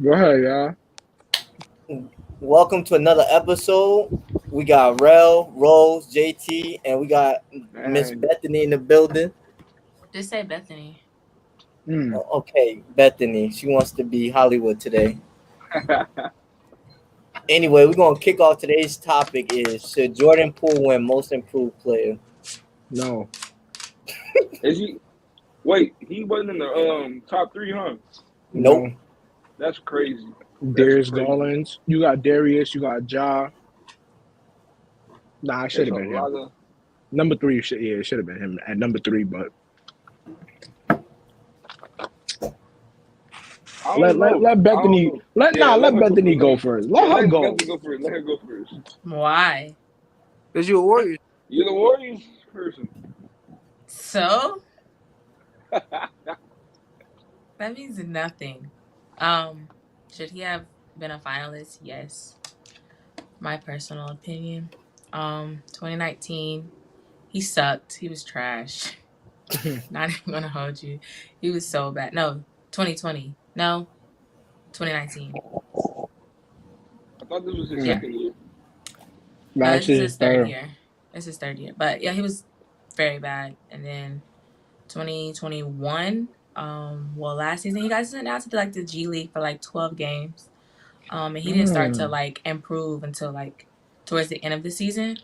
Go ahead, y'all. Welcome to another episode. We got Rel, Rose, JT, and we got Miss And Bethany in the building. Just say Bethany. mm, Okay, Bethany. She wants to be Hollywood today. Anyway, we're gonna kick off today's topic is should Jordan Poole win most improved player? no, Is he? Wait, he wasn't in the top three, huh? Nope. no. That's crazy. That's Darius crazy. Garland. You got Darius. You got Ja. Nah, it should It's have a been him. lot of. Number three. It should have been him at number three. But I let don't let know. let I don't Bethany know. Yeah, let let her go Bethany first. go first. Yeah, Let her let go. Bethany go first. Let her go first. Why? Because you're a Warriors. You're the Warriors person. So that means nothing. Should he have been a finalist? Yes. My personal opinion. 2019, he sucked. He was trash. Not even gonna hold you. He was so bad. No, 2020. No, 2019. I thought this was his Yeah. second year. No, Last this is year, his third third. year. This is his third year. But yeah, he was very bad. And then 2021, last season he got sent out to like the G League for like 12 games. And he didn't start to Mm, like improve until like towards the end of the season.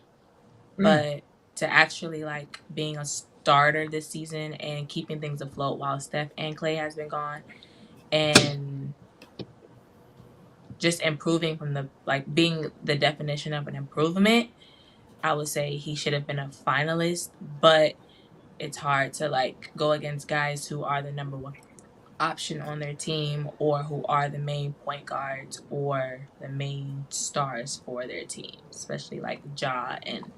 mm. But to actually like being a starter this season and keeping things afloat while Steph and Clay has been gone and just improving from the like being the definition of an improvement, I would say he should have been a finalist, but it's hard to like go against guys who are the number one option on their team or who are the main point guards or the main stars for their team, especially like Ja and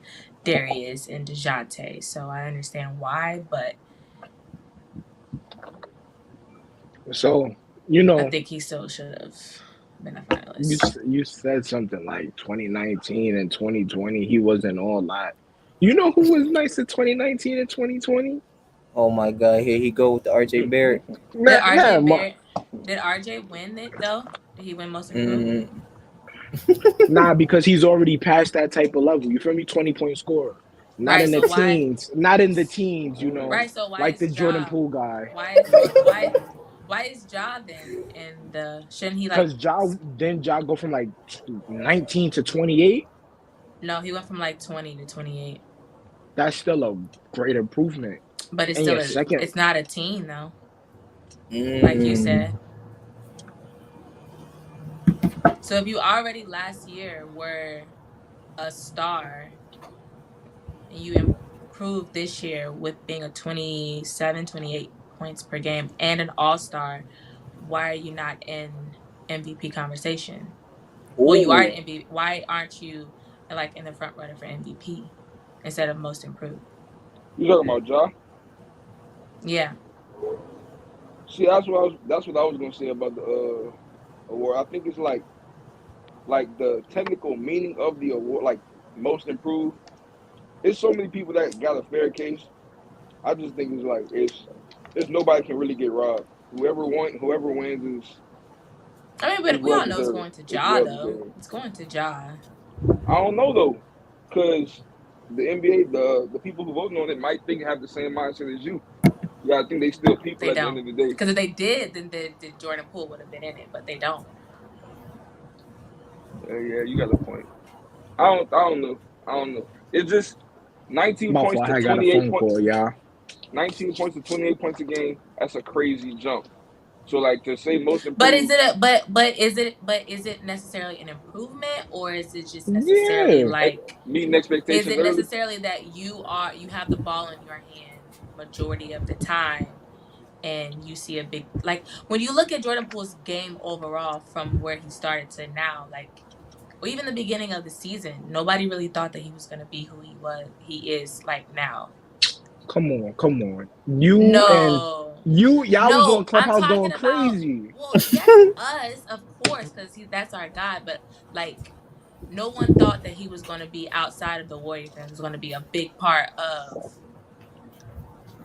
Darius and DeJounte. So I understand why, but So I think he still should have been a finalist. you said something like 2019 and 2020. He wasn't all that. You know who was nice in 2019 and 2020? Oh my God, here he go with the RJ Barrett. Did Man, RJ man, Barrett did RJ win it though? Did he win most improved? Mm, nah, because he's already past that type of level. You feel me? 20-point scorer. Not Right, in the so why teens. Not in the teens, right, so why like the is Jordan Ja Poole guy. why is Ja then in the shouldn't he like Because Ja go from like 19 to 28. no, he went from like 20 to 28. That's still a great improvement. But And your second, it's not a team though, like you mm. said. So if you already last year were a star and you improved this year with being a 27, 28 points per game and an all-star, why are you not in MVP conversation? Well, you are Ooh. in MVP. Why aren't you like in the front runner for MVP instead of most improved? You talking about Ja? Yeah. See, That's what I was gonna say about the award. I think it's like the technical meaning of the award, like most improved. It's so many people that got a fair case. I just think it's nobody can really get robbed. Whoever wins I mean, is but we well all know it's deserved. going to It's Ja well though. deserved. It's going to Ja. I don't know though, because the NBA, the people who voting on it might think have the same mindset as you. Yeah, I think they still people They at the end don't. of the day. Because if they did, then the Jordan Poole would have been in it, but they don't. Yeah, you got a point. I don't know. I don't know. It's just 19 my points fault, to I got a 28 phone call, points. y'all. 19 points to 28 points a game. That's a crazy jump. So like to say most But is improved, it but is it necessarily an improvement or is it just necessarily Yeah. like meeting is expectations it early. necessarily that you have the ball in your hand majority of the time and you see a big like when you look at Jordan Poole's game overall from where he started to now, like or even the beginning of the season, nobody really thought that he was gonna be who he is like now. Come on. You and No. y'all was on No, I'm Clubhouse talking going about crazy. well, yes, us, of course, because that's our guy, but like no one thought that he was gonna be outside of the Warrior fans was gonna be a big part of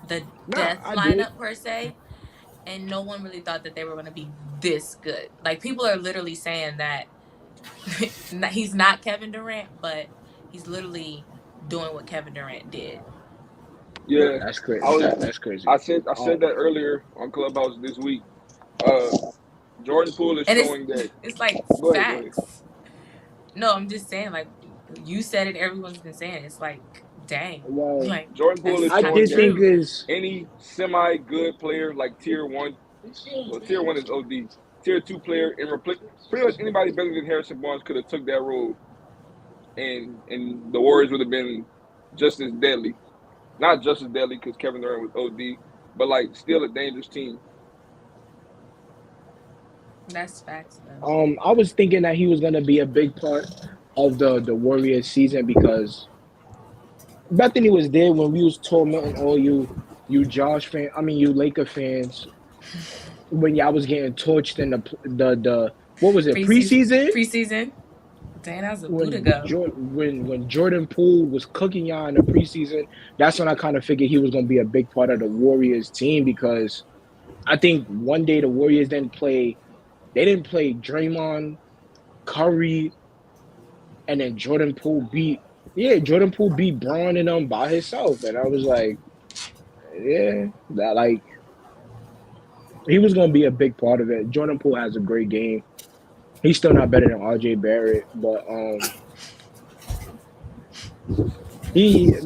the Nah, death I did. lineup per se. and no one really thought that they were going to be this good. Like, people are literally saying that he's not Kevin Durant, but he's literally doing what Kevin Durant did. Yeah, That's crazy. I was. That's crazy. I said that earlier on Clubhouse this week. Jordan Poole is And showing that. it's like Go ahead. facts. No, I'm just saying, like, you said it, everyone's been saying it. It's like, dang. Well, Like, Jordan Poole is that's I showing did kinda think true. is any semi-good player like tier 1, well, tier 1 is OD. Tier 2 player and pretty much anybody better than Harrison Barnes could have took that role, and the Warriors would have been just as deadly. Not just as deadly because Kevin Durant was OD, but like still a dangerous team. That's facts, though. I was thinking that he was gonna be a big part of the Warriors season because Bethany was there when we was tormenting all you you Laker fans when y'all was getting torched in the what was it, preseason? Preseason. Dang, that was a boot ago. When Jordan Poole was cooking y'all in the preseason, that's when I kind of figured he was gonna be a big part of the Warriors team because I think one day the Warriors didn't play Draymond, Curry, and then Jordan Poole beat Braun and them by himself, and I was like, yeah, that like he was gonna be a big part of it. Jordan Poole has a great game. He's still not better than RJ Barrett, but he is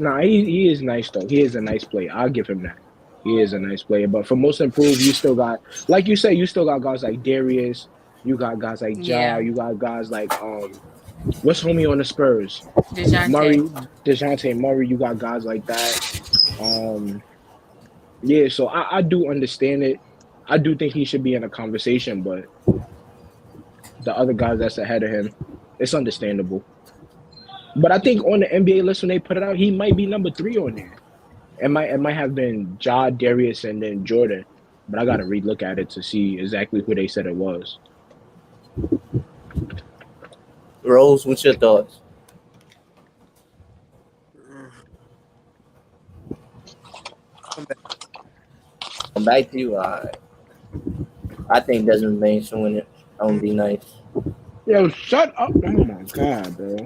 nice though. He is a nice player. I'll give him that. He is a nice player. But for most improved, you still got, like you say, you still got guys like Darius. You got guys like Ja. Yeah. You got guys like what's homie on the Spurs? DeJounte Murray. You got guys like that. Yeah. So I do understand it. I do think he should be in a conversation, but the other guys that's ahead of him, it's understandable. But I think on the NBA list when they put it out, he might be number 3 on there. It might have been Ja, Darius, and then Jordan, but I gotta relook at it to see exactly who they said it was. Rose, what's your thoughts? Come back to you. I think Desmond Bain should win it. That would be nice. Yo, shut up! Oh my god, bro.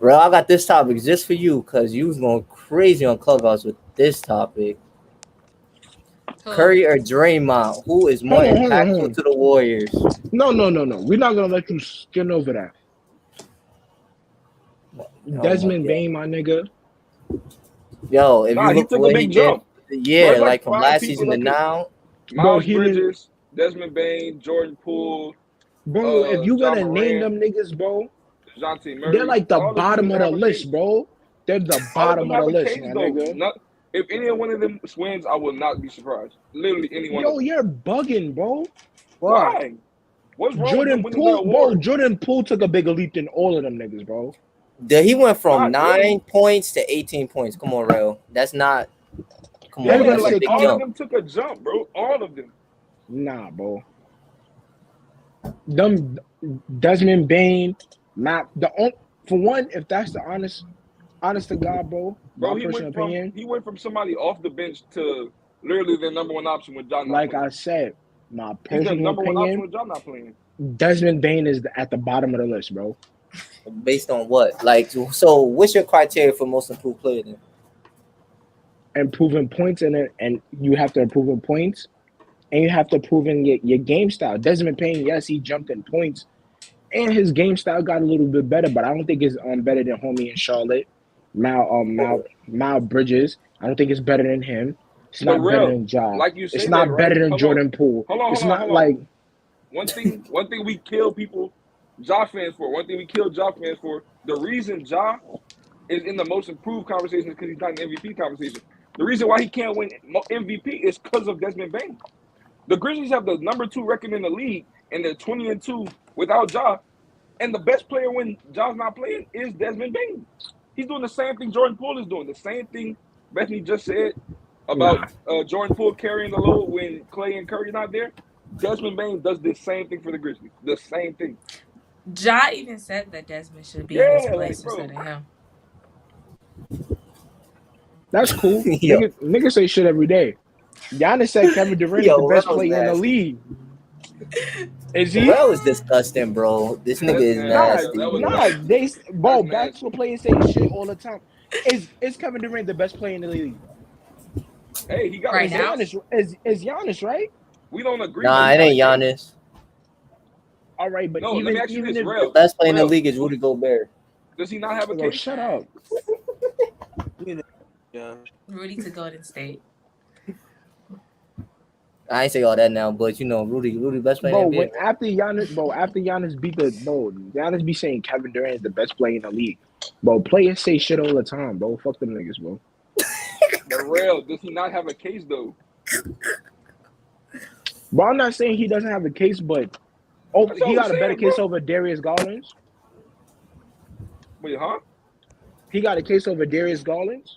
Bro, I got this topic just for you because you was going crazy on Clubhouse with this topic. Curry or Draymond? Who is more impactful to the Warriors? No. We're not gonna let you skin over that. Desmond Bain, my nigga. Yo, if you look took what a big jump. Yeah, like from 5 last people season to now. Miles Bridges, Desmond Bain, Jordan Poole. Bro, if you Ja gotta name them Morant, niggas, bro, DeJounte Murray, they're like the all bottom of the list, case. bro. They're the bottom of the list, my nigga. If any one of them wins, I will not be surprised. Literally anyone. Yo, you're bugging, bro. Why? What's wrong Jordan with Poole, bro, Jordan Poole took a bigger leap than all of them niggas, bro. He went from 9 points to 18 points. Come on, Rel. That's not. Come on, that's like a big all jump. of them took a jump, bro. All of them. Nah, bro. Them Desmond Bain, for one, if that's the honest to God, bro. Bro, my personal opinion. He went from somebody off the bench to literally their number 1 option with John. Like I said, my he's the personal number 1 option opinion. with John not playing. Desmond Bain is at the bottom of the list, bro. Based on what? Like, so what's your criteria for most improved player then? Improving points in it, and you have to improve in points, and you have to improve in your game style. Desmond Bain, yes, he jumped in points, and his game style got a little bit better, but I don't think it's better than homie in Charlotte, Miles Bridges. I don't think it's better than him. It's not better than Ja. Like you said, it's not better than Jordan Poole. It's not like one thing we kill people, Ja fans for. One thing we kill Ja fans for. The reason Ja is in the most improved conversation is because he's not in the MVP conversation. The reason why he can't win MVP is because of Desmond Bain. The Grizzlies have the number 2 record in the league, and they're 20-2 without Ja. And the best player when Ja's not playing is Desmond Bain. He's doing the same thing Jordan Poole is doing. The same thing Bethany just said about Jordan Poole carrying the load when Clay and Curry not there. Desmond Bain does the same thing for the Grizzlies. The same thing. Ja even said that Desmond should be in his place instead of him. That's cool. Yo. Niggas say shit every day. Giannis said Kevin Durant is Yo, the best Rel's player in the nasty. league. Is he? Rel is disgusting, bro. This nigga is nasty. That was Nah, nasty. bro, That's basketball players say shit all the time. Is Kevin Durant the best player in the league? Hey, he got Right Is now? Giannis, is Giannis, right? We don't agree. Nah, but it ain't he's not. Giannis. All right, but No, let me ask you even this, if The Rel. best player in the Rel, league is Rudy Gobert. does he not have a bro, case? shut up. Yeah. Rudy to Golden State. I ain't say all that now, but you know, Rudy best player Bro, in the when NBA. after Giannis beat Giannis be saying Kevin Durant is the best player in the league. Bro, players say shit all the time, bro. Fuck them niggas, bro. But Rel, does he not have a case though? But I'm not saying he doesn't have a case, but That's all he I'm got a better saying, case bro. over Darius Garland. Wait, huh? He got a case over Darius Garland.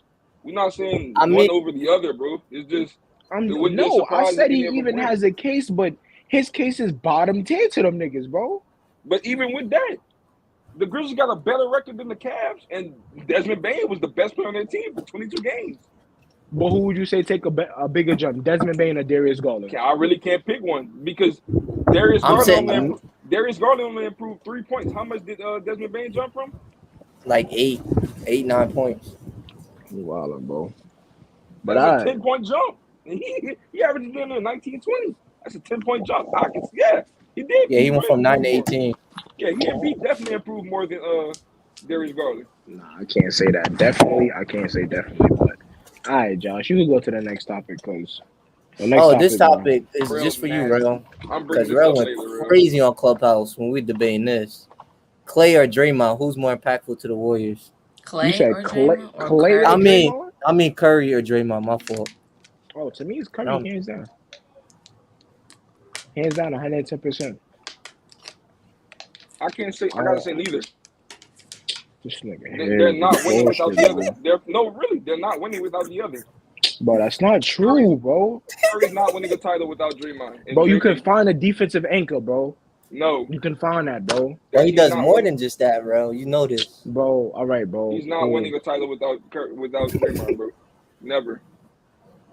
We're not saying I mean- one over the other, bro. It's just it wouldn't be a No, I surprise said if he any of them even win. has a case, but his case is bottom tier to them niggas, bro. But even with that, the Grizzlies got a better record than the Cavs, and Desmond Bain was the best player on their team for 22 games. But who would you say take a bigger jump, Desmond Bain or Darius Garland? I really can't pick one because Darius I'm saying- Garland only improved 3 points. How much did Desmond Bain jump from? Like 9 points. You wildin', bro. But That's a 10-point jump. And he averaged in there 19, 20. That's a 10-point jump. He did. Yeah, he went from 9 to improved 18. more. Yeah, he definitely improved more than Darius Garland. nah, I can't say that. Definitely, I can't say definitely. But all right, Josh, you can go to the next topic because This topic is Rel's just for you, nasty. Rel. I'm bringing Because this Rel up went later, Rel. crazy on Clubhouse when we debating this. Clay or Draymond, who's more impactful to the Warriors? Clay You said or Clay- Draymond or Clay Curry? or I mean Curry or Draymond, my fault. Oh, to me, it's Curry, No. hands down. Hands down, 110%. I can't say. I gotta say neither. This nigga, They're not winning without the bullshit, other. They're not winning without the other. bro. That's not true, bro. Curry's not winning a title without Draymond. And Bro, you Draymond- can find a defensive anchor, bro. No, You can find that, bro. Well, he he's does not more winning. than just that, Rel. You know this. Bro, all right, bro. He's not Cool. winning a title without Draymond, bro. Never.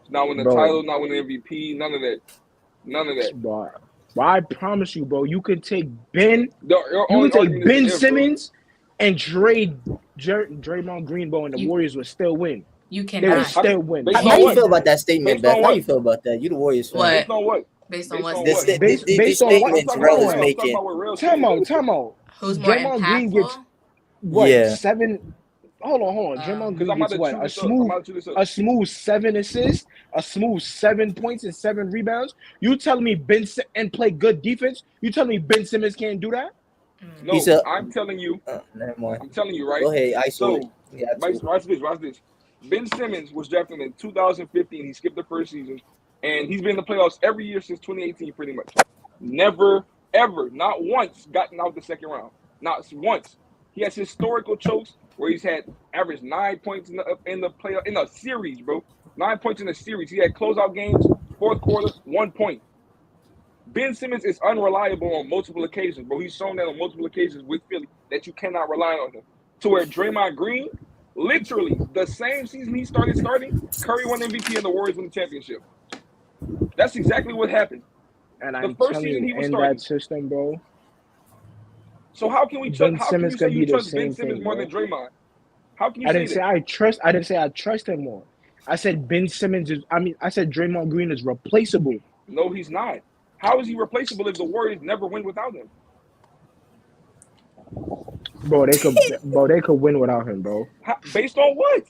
He's not winning a Bro. title. Not winning MVP. None of that. None of that. Bro, I promise you, bro. You could take Ben. Your You only could take argument is Ben if, bro. Simmons and Draymond Green, bro, and the Warriors would still win. You They would cannot. still win. Based How on you what? feel about that statement, Based on Beth? How what? you feel about that? You the Warriors fan. What? Based on what? Based on Based what? on The, what? the, Based- the, based the on what? statements I'm Rel talking is about making. what Rel said. Time out. Who's more Draymond Green impactful? gets what? Yeah. 7. Hold on. Draymond Because Green I'm about gets to what? chew A this up. I'm smooth, about to chew this up. a smooth 7 assists, a smooth 7 points and 7 rebounds. You telling me and play good defense? You telling me Ben Simmons can't do that? Mm. No, He said- I'm telling you. Never mind. I'm telling you, right? Go ahead, ISO So, it. Yeah, watch this. Ben Simmons was drafted in 2015. He skipped the first season, and he's been in the playoffs every year since 2018, pretty much. Never, ever, not once, gotten out the second round. Not once. He has historical chokes where he's had average 9 points in the playoff in a series, bro. 9 points in a series. He had closeout games, fourth quarter, 1 point. Ben Simmons is unreliable on multiple occasions, bro. He's shown that on multiple occasions with Philly that you cannot rely on him. To where Draymond Green, literally the same season he started starting, Curry won MVP and the Warriors won the championship. That's exactly what happened. And The I'm first telling season you, he was in starting. that system, bro, So how can we Ben trust? How can you Simmons say can you be the trust Ben same Simmons thing, more bro. than Draymond? How can you I say didn't say that? I didn't say I trust him more. I said Ben Simmons is. I said Draymond Green is replaceable. No, he's not. How is he replaceable if the Warriors never win without him? Bro, they could win without him, bro. Based on what?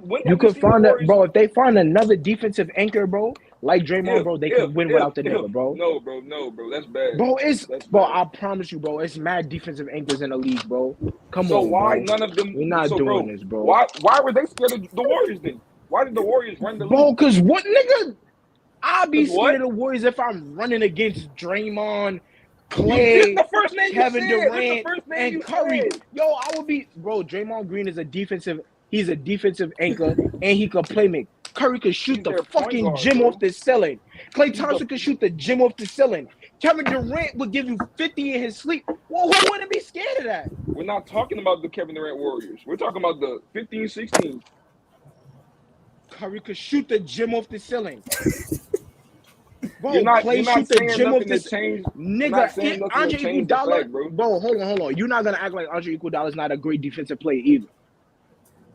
When You have could seen the find that, Warriors- bro. If they find another defensive anchor, bro, like Draymond, If- bro, they if- could win if- without the if- nigga, bro. No, bro, that's bad. Bro, That's bro. bad. I promise you, bro. It's mad defensive anchors in the league, bro. Come So on, why bro. none of them? We're not so, doing bro, this, bro. Why were they scared of the Warriors then? Why did the Warriors run the Bro, league? cause what nigga? I'll be 'Cause what? scared of the Warriors if I'm running against Draymond, It's Clay, the first name Kevin you said. It's Durant, the first name you and Curry. said. Yo, I would be, bro. Draymond Green is he's a defensive anchor, and he could play make. Curry could shoot He's the their point fucking guard, gym bro. off the ceiling. Klay He's Thompson the- could shoot the gym off the ceiling. Kevin Durant would give you 50 in his sleep. Well, who wouldn't be scared of that? We're not talking about the Kevin Durant Warriors. We're talking about the 15, 16. Curry could shoot the gym off the ceiling. Bro, You're not Clay shoot the saying gym off nothing the to change. You're nigga. not saying nothing to Andre change the Iguodala, fact, bro. bro. Hold on. You're not gonna act like Andre Iguodala is not a great defensive player either.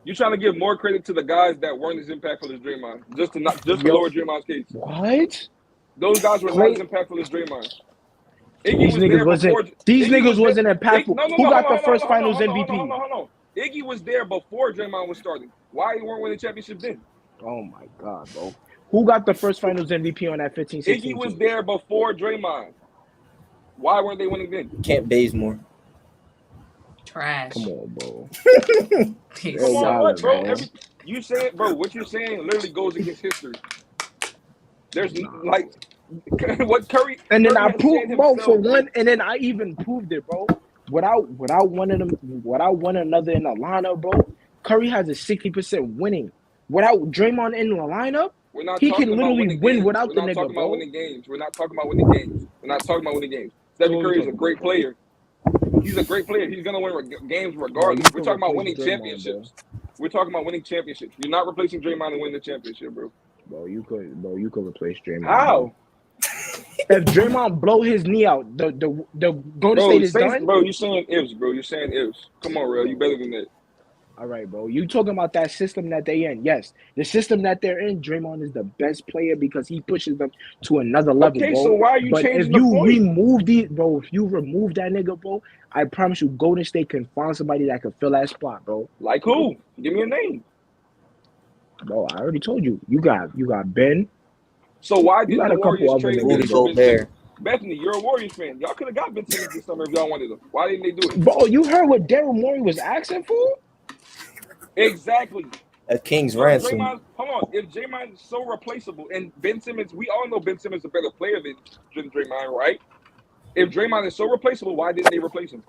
You're trying to give more credit to the guys that weren't as impactful as Draymond, just to Yo. lower Draymond's case. What? Those guys were Clay- not as impactful as Draymond. These niggas wasn't impactful. Who got the first Finals MVP? Hold on. Iggy was there before Draymond was starting. Why he weren't winning championships then? Oh my god, bro. Who got the first Finals MVP on that 15-16 Iggy was team? there before Draymond. Why weren't they winning then? Kent Bazemore. Trash. Come on, bro. He's Come Yo, on, y'all what, bro? man. You saying, bro? What you're saying literally goes against history. There's like what Curry. And then Curry I has proved, said bro, himself, for one, and then I even proved it, bro. Without one of them, without one another in the lineup, bro. Curry has a 60% winning. Without Draymond in the lineup, We're not he talking can about literally winning win games. without We're the not nigga, talking about bro. winning games. We're not talking about winning games. We're not talking about winning games. Stephen What are we Curry is a talking great player. He's a great player. He's gonna win games Bro, regardless. you We're can talking about replace winning Draymond, championships. We're talking about winning championships. You're not replacing Draymond and winning the championship, bro. Bro, you could replace Draymond. How? If Draymond blow his knee out, the Golden State is done. Bro, you're saying ifs, bro. You're saying ifs. Come on, real. You better than that. All right, bro. You talking about that system that they in? Yes, the system that they're in. Draymond is the best player because he pushes them to another level, Okay, bro. so why are you but if changing the you point? remove these, bro, if you remove that nigga, bro, I promise you, Golden State can find somebody that can fill that spot, bro. Like who? Give me a name. Bro, I already told you. You got Ben. So why You did got the a couple Warriors other trade niggas, Rudy bro. Ben Simmons? Gobert. Bethany, you're a Warriors fan. Y'all could have got Ben Simmons this summer if y'all wanted him. Why didn't they do it? Bro, you heard what Daryl Morey was asking for? Exactly. A king's So ransom. Hold on. If Draymond is so replaceable, and Ben Simmons, we all know Ben Simmons is a better player than Draymond, right? If Draymond is so replaceable, why didn't they replace him?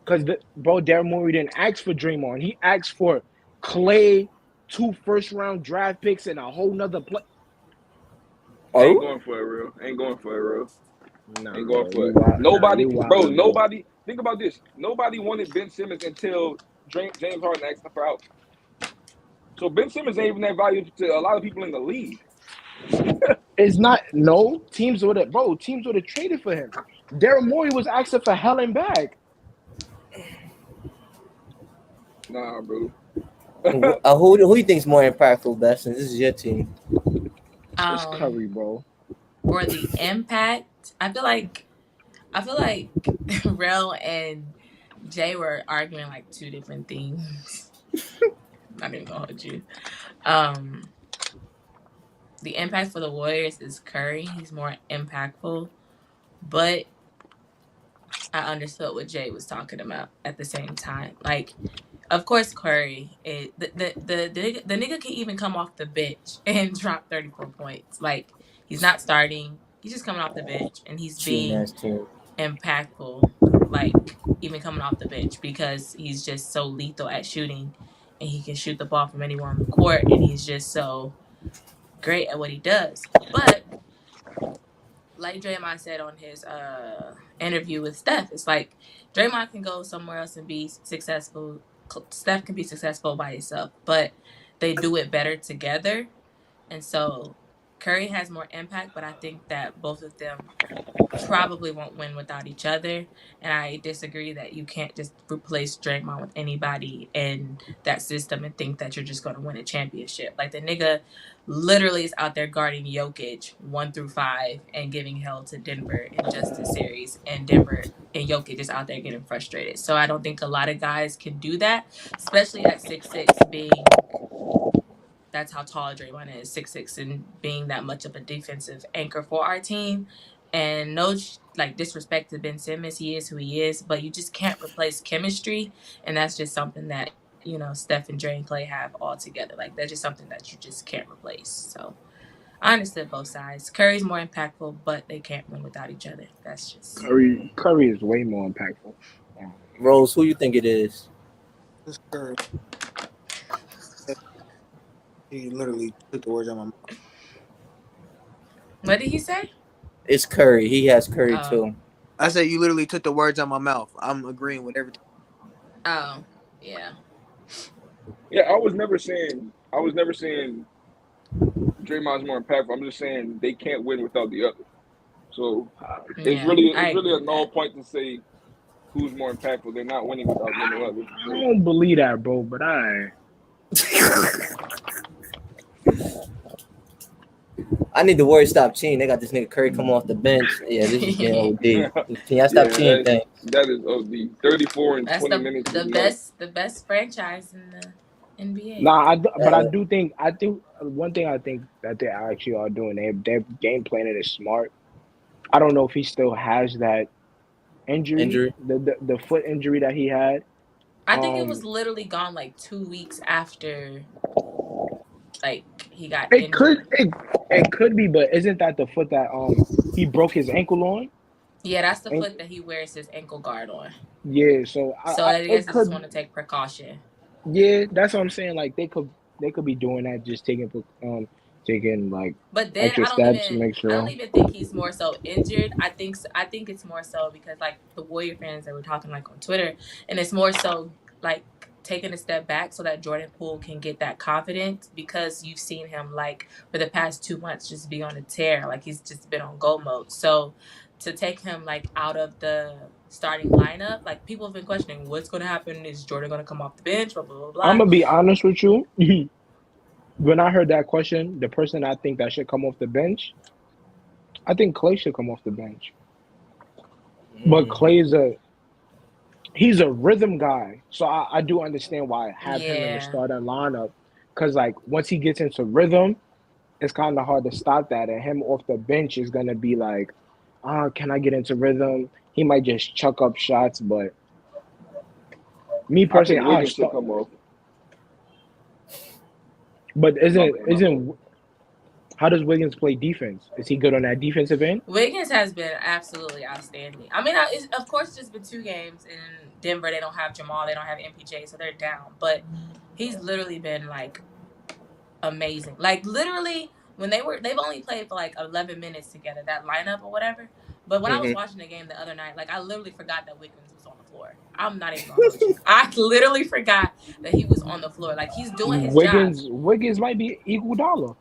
Because, bro, Daryl Morey didn't ask for Draymond. He asked for Clay, 2 first-round draft picks, and a whole nother play. Ain't Oh, going for it, real. Ain't going for it, real. Nah, Ain't going bro, for you it. wild- Nobody, nah, you bro, wild, nobody. Think about this. Nobody wanted Ben Simmons until James Harden asked him for out. So Ben Simmons ain't even that valuable to a lot of people in the league. It's not. No, teams would have traded for him. Daryl Morey was asking for hell and back. Nah, bro. who do you think's more impactful, Best? Since this is your team. It's Curry, bro. For the impact, I feel like Rel and Jay were arguing like 2 different things. Not even gonna hold you. The impact for the Warriors is Curry. He's more impactful, but I understood what Jay was talking about at the same time. Like, of course, Curry, the nigga can even come off the bench and drop 34 points. Like, he's not starting. He's just coming off the bench, and he's being impactful, like, even coming off the bench because he's just so lethal at shooting, and he can shoot the ball from anywhere on the court, and he's just so great at what he does. But like Draymond said on his interview with Steph, it's like Draymond can go somewhere else and be successful. Steph can be successful by himself, but they do it better together. And so Curry has more impact, but I think that both of them probably won't win without each other. And I disagree that you can't just replace Draymond with anybody in that system and think that you're just going to win a championship. Like, the nigga literally is out there guarding Jokic 1 through 5 and giving hell to Denver in just a series. And Denver and Jokic is out there getting frustrated. So I don't think a lot of guys can do that, especially at 6'6", being... That's how tall Draymond is, 6'6", and being that much of a defensive anchor for our team. And no, like, disrespect to Ben Simmons, he is who he is, but you just can't replace chemistry, and that's just something that, you know, Steph and Dre and Clay have all together. Like, that's just something that you just can't replace. So I understood both sides. Curry's more impactful, but they can't win without each other. That's just... Curry is way more impactful. Rose, who you think it is? It's Curry. He literally took the words out of my mouth. What did he say? It's Curry. He has Curry too. I said you literally took the words out of my mouth. I'm agreeing with everything. Oh, yeah. Yeah, I was never saying I was never saying Draymond's more impactful. I'm just saying they can't win without the other. So it's Yeah, really I it's really agree a with null that. point to say who's more impactful. They're not winning without one or other. I don't believe that, bro. But I need the Warriors stop cheating. They got this nigga Curry come off the bench. Yeah, this is getting OD. Can y'all stop cheating? Yeah, Thing. that is OD. 34 in That's 20 minutes is the nuts. best franchise in the NBA. nah, but I Uh, do think one thing I think that they actually are doing. Their game planning is smart. I don't know if he still has that injury, injury. the foot injury that he had. I think it was Um, literally gone like 2 weeks after like he got it could injured. it could be, but isn't that the foot that he broke his ankle on? Yeah, that's the And foot that he wears his ankle guard on. yeah, so So I guess it they just could. want to take precaution. Yeah, that's what I'm saying. Like they could be doing that, just taking like But then extra steps to make I don't sure. even think he's more so injured. I think it's more so because like the Warrior fans that were talking like on Twitter, and it's more so like taking a step back so that Jordan Poole can get that confidence because you've seen him like for the past 2 months just be on a tear, like he's just been on go mode. So to take him like out of the starting lineup, like people have been questioning what's going to happen. Is Jordan going to come off the bench? Blah blah blah I'm blah. gonna be honest with you. When I heard that question, the person I think that should come off the bench, I think Clay should come off the bench. But Mm. he's a rhythm guy, so I do understand why I have him in the Yeah. starting lineup. Cause like once he gets into rhythm, it's kind of hard to stop that. And him off the bench is gonna be like, can I get into rhythm? He might just chuck up shots, but me I personally, think I Wiggins should start. come off. But My bad, my bad. how does Wiggins play defense? Is he good on that defensive end? Wiggins has been absolutely outstanding. I mean, of course, it's just been 2 games in Denver. They don't have Jamal. They don't have MPJ, so they're down. But he's literally been like amazing. Like literally, when they've only played for like 11 minutes together, that lineup or whatever. But when I was Mhm. watching the game the other night, like I literally forgot that Wiggins was on the floor. I'm not even gonna hold you. I literally forgot that he was on the floor. Like he's doing his job. Wiggins might be equal dollar.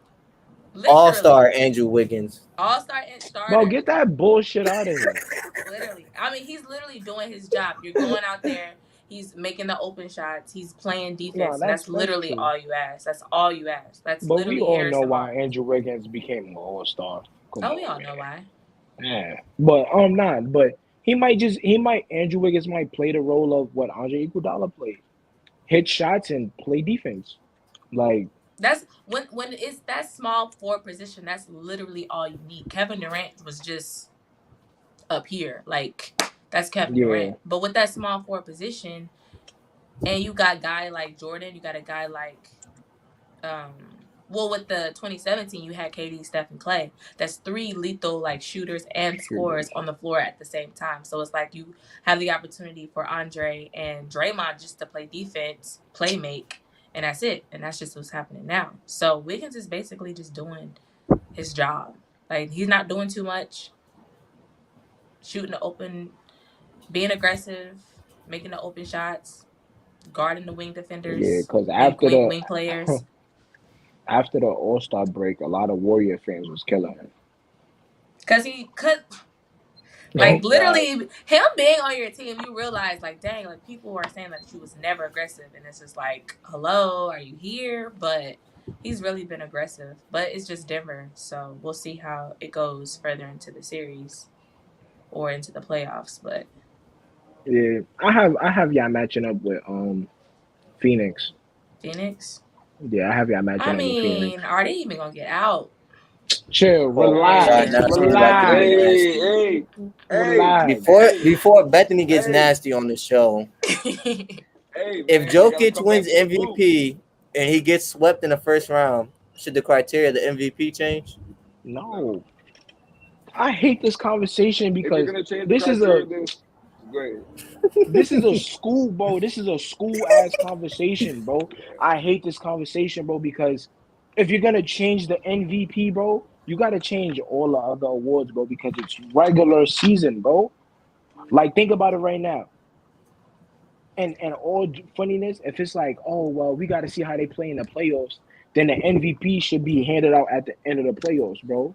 All star Literally, Andrew Wiggins. all-star Bro, starter. get that bullshit out of here. Literally. I mean, he's literally doing his job. You're going out there, he's making the open shots, he's playing No, defense, and that's that's literally true. all you ask. That's all you ask. That's But we literally all know Harrison why Barnes. Andrew Wiggins became an all-star. Come Oh, we on, all know why. man. But not. But Andrew Wiggins might play the role of what Andre Iguodala played: hit shots and play defense. Like That's when it's that small forward position, that's literally all you need. Kevin Durant was just up here. Like that's Kevin yeah, Durant. But with that small forward position, and you got a guy like Jordan, you got a guy like with the 2017 you had KD, Steph, and Clay. That's three lethal like shooters and shooters. scorers on the floor at the same time. So it's like you have the opportunity for Andre and Draymond just to play defense, play make, and that's it. And that's just what's happening now. So Wiggins is basically just doing his job. Like he's not doing too much, shooting the open, being aggressive, making the open shots, guarding the wing Yeah, defenders, because wing players. after the All-Star break, a lot of Warrior fans was killing him. Cause he could Oh like God. literally him being on your team, you realize like dang, like people are saying that he was never aggressive, and it's just like, hello, are you here? But he's really been aggressive. But it's just Denver, so we'll see how it goes further into the series or into the playoffs. But Yeah, I have y'all matching up with Phoenix. Phoenix, Yeah, I have y'all I matching up with Phoenix. mean, are they even gonna get out? Chill, Oh my God, relax, now it's about to get relax, Hey, nasty. hey, hey, relax. hey, Before Bethany gets hey, nasty on the show, hey, if man, I gotta Jokic come wins back to the booth. MVP and he gets swept in the first round, should the criteria of the MVP change? No, I hate this conversation If you're because gonna change the this is criteria, a then go ahead. this is a school, bro. This is a school ass conversation, bro. I hate this conversation, bro, because if you're gonna change the MVP, bro, you gotta change all the other awards, bro, because it's regular season, bro. Like think about it right now. And all funniness, if it's like, oh well, we gotta see how they play in the playoffs. then the MVP should be handed out at the end of the playoffs, bro.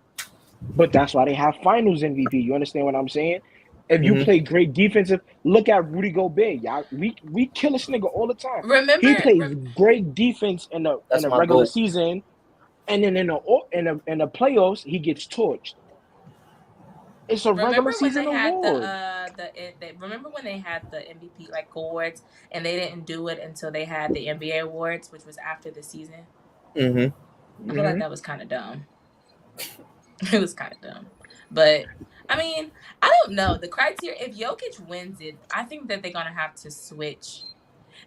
But that's why they have finals MVP. You understand what I'm saying? If you play great defensive, look at Rudy Gobert. Y'all, we kill this nigga all the time. Remember, He plays great defense in the That's my regular goal. season, and then in the playoffs he gets torched. It's a regular remember when season they had award. remember when they had the MVP like awards and they didn't do it until they had the NBA awards, which was after the season. Mm-hmm. I feel like that was kind of dumb. It was kind of dumb, but I mean, I don't know the criteria. If Jokic wins it, I think that they're gonna have to switch.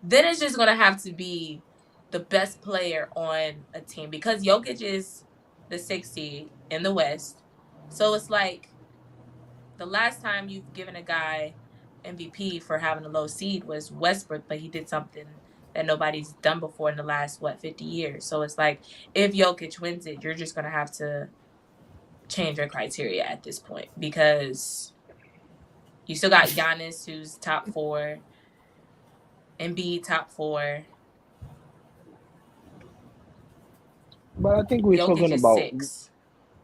Then it's just gonna have to be the best player on a team because Jokic is the 6th seed in the West. So it's like the last time you've given a guy MVP for having a low seed was Westbrook, but he did something that nobody's done before in the last 50 years. So it's like if Jokic wins it, you're just gonna have to change your criteria at this point because you still got Giannis, who's top 4, Embiid top 4. But I think we're Jokic talking is about 6.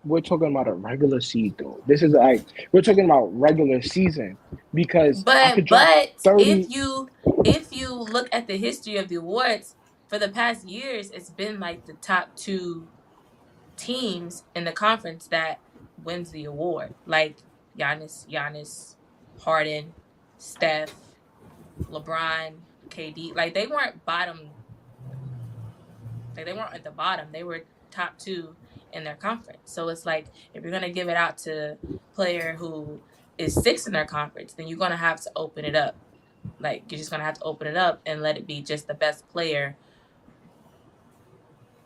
we're talking about a regular seed though. This is like we're talking about regular season because I could drop But 30. if you look at the history of the awards for the past years, it's been like the top 2 teams in the conference that wins the award, like Giannis, Harden, Steph, LeBron, KD. Like they weren't bottom. Like they weren't at the bottom. They were top 2 in their conference. So it's like if you're gonna give it out to a player who is 6th in their conference, then you're gonna have to open it up. Like you're just gonna have to open it up and let it be just the best player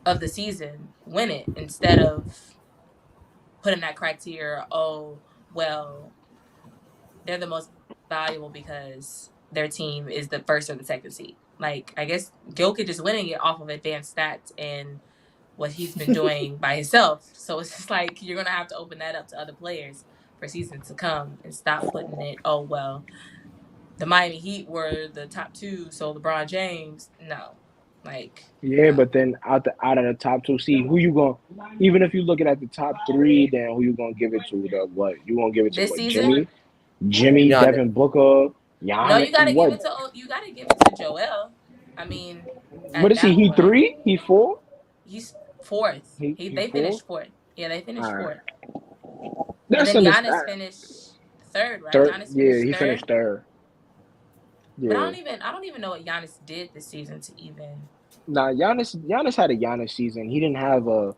of the season win it instead of putting that criteria. Oh well, they're the most valuable because their team is the 1st or the 2nd seed. Like I guess Jokic is winning it off of advanced stats and what he's been doing by himself. So it's just like you're gonna have to open that up to other players for seasons to come and stop putting it. Oh well, the Miami Heat were the top 2, so LeBron James. No, like Yeah, no. but then out of the top 2 seed, who you going? Even if you're looking at the top 3, then who you gonna give it to? The what? You gonna give it to This what? season? Jimmy, Giannis. Devin Booker, No, you Giannis. gotta give it What? to Joel. I mean, What at is he? that He point, 3? He 4? he's 4th. He They 4? finished 4th. Yeah, they finished All right. 4th. And That's then Giannis understand. finished 3rd, right? Third. Giannis Yeah, finished he 3rd. finished 3rd. But Yeah. I don't even know what Giannis did this season to even. Nah, Giannis had a Giannis season. He didn't have a.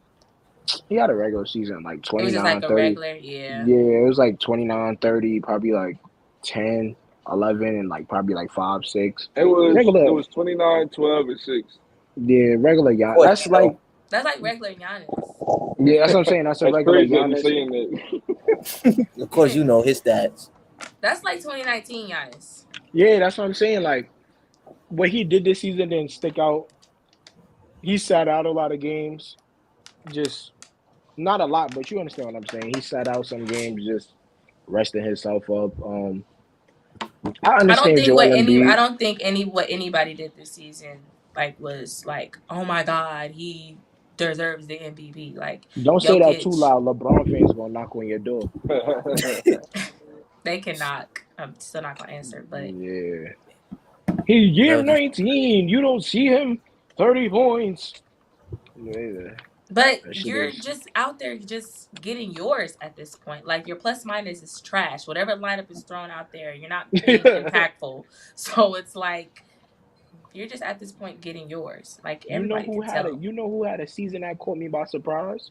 He had a regular season like It was just 29, like a 30. regular, yeah. Yeah, it was like 29, 30, probably like 10, 11, and like probably like 5, 6. It Regular. was 29, 12, and 6. Yeah, regular Giannis. What, That's yo? like. That's like regular Giannis. Yeah, that's what I'm saying. That's a That's regular crazy that you're Giannis. saying that. Of course, you know his stats. That's like 2019 Giannis. Yeah, that's what I'm saying. Like, what he did this season didn't stick out. He sat out a lot of games. Just not a lot, but you understand what I'm saying. He sat out some games, just resting himself up. I understand Joel Embiid. I don't think what anybody did this season like was like, oh my god, he deserves the MVP. Like Don't say that too Jokic, loud. LeBron fans gonna knock on your door. they can knock. I'm still not gonna answer, but Yeah. He's year 19. You don't see him 30 points. Yeah. But That shit you're is- just out there just getting yours at this point. Like your plus minus is trash. Whatever lineup is thrown out there, you're not being impactful. So it's like you're just at this point getting yours. Like You know everybody who can had tell. you know who had a season that caught me by surprise?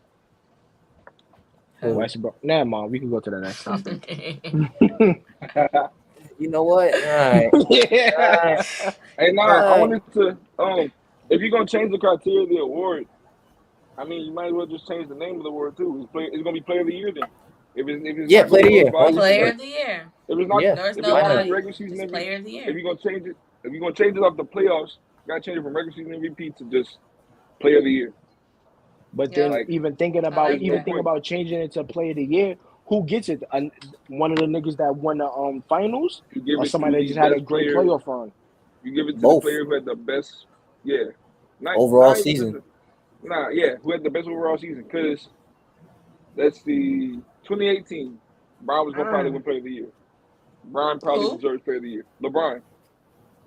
Who? Westbrook. Nah, man, we can go to the next topic. You know what? All right. Yeah. Hey, nah, Right. I wanted to. If you're gonna change the criteria of the award, I mean, you might as well just change the name of the award too. It's gonna be Player of the Year then. If it's Yeah, not Player of the Year. gonna be Player of the year. If it's not, Yeah. There's if no it's not value. regular season It's MVP, player of the if year. you're gonna change it off the playoffs, you gotta change it from regular season MVP to just Player of the Year. But Yeah. then Like- even thinking I about like that. changing it to Player of the Year, who gets it? One of the niggas that won the finals, You give or it somebody to that the just had a best great player. playoff run? You give it to Both. the player who had the best, yeah. Overall even season. just Nah, yeah, who had the best overall season? Because that's the 2018. Brown was gonna probably Ah, win Player of the Year. Brian probably Who? deserves Player of the Year. LeBron,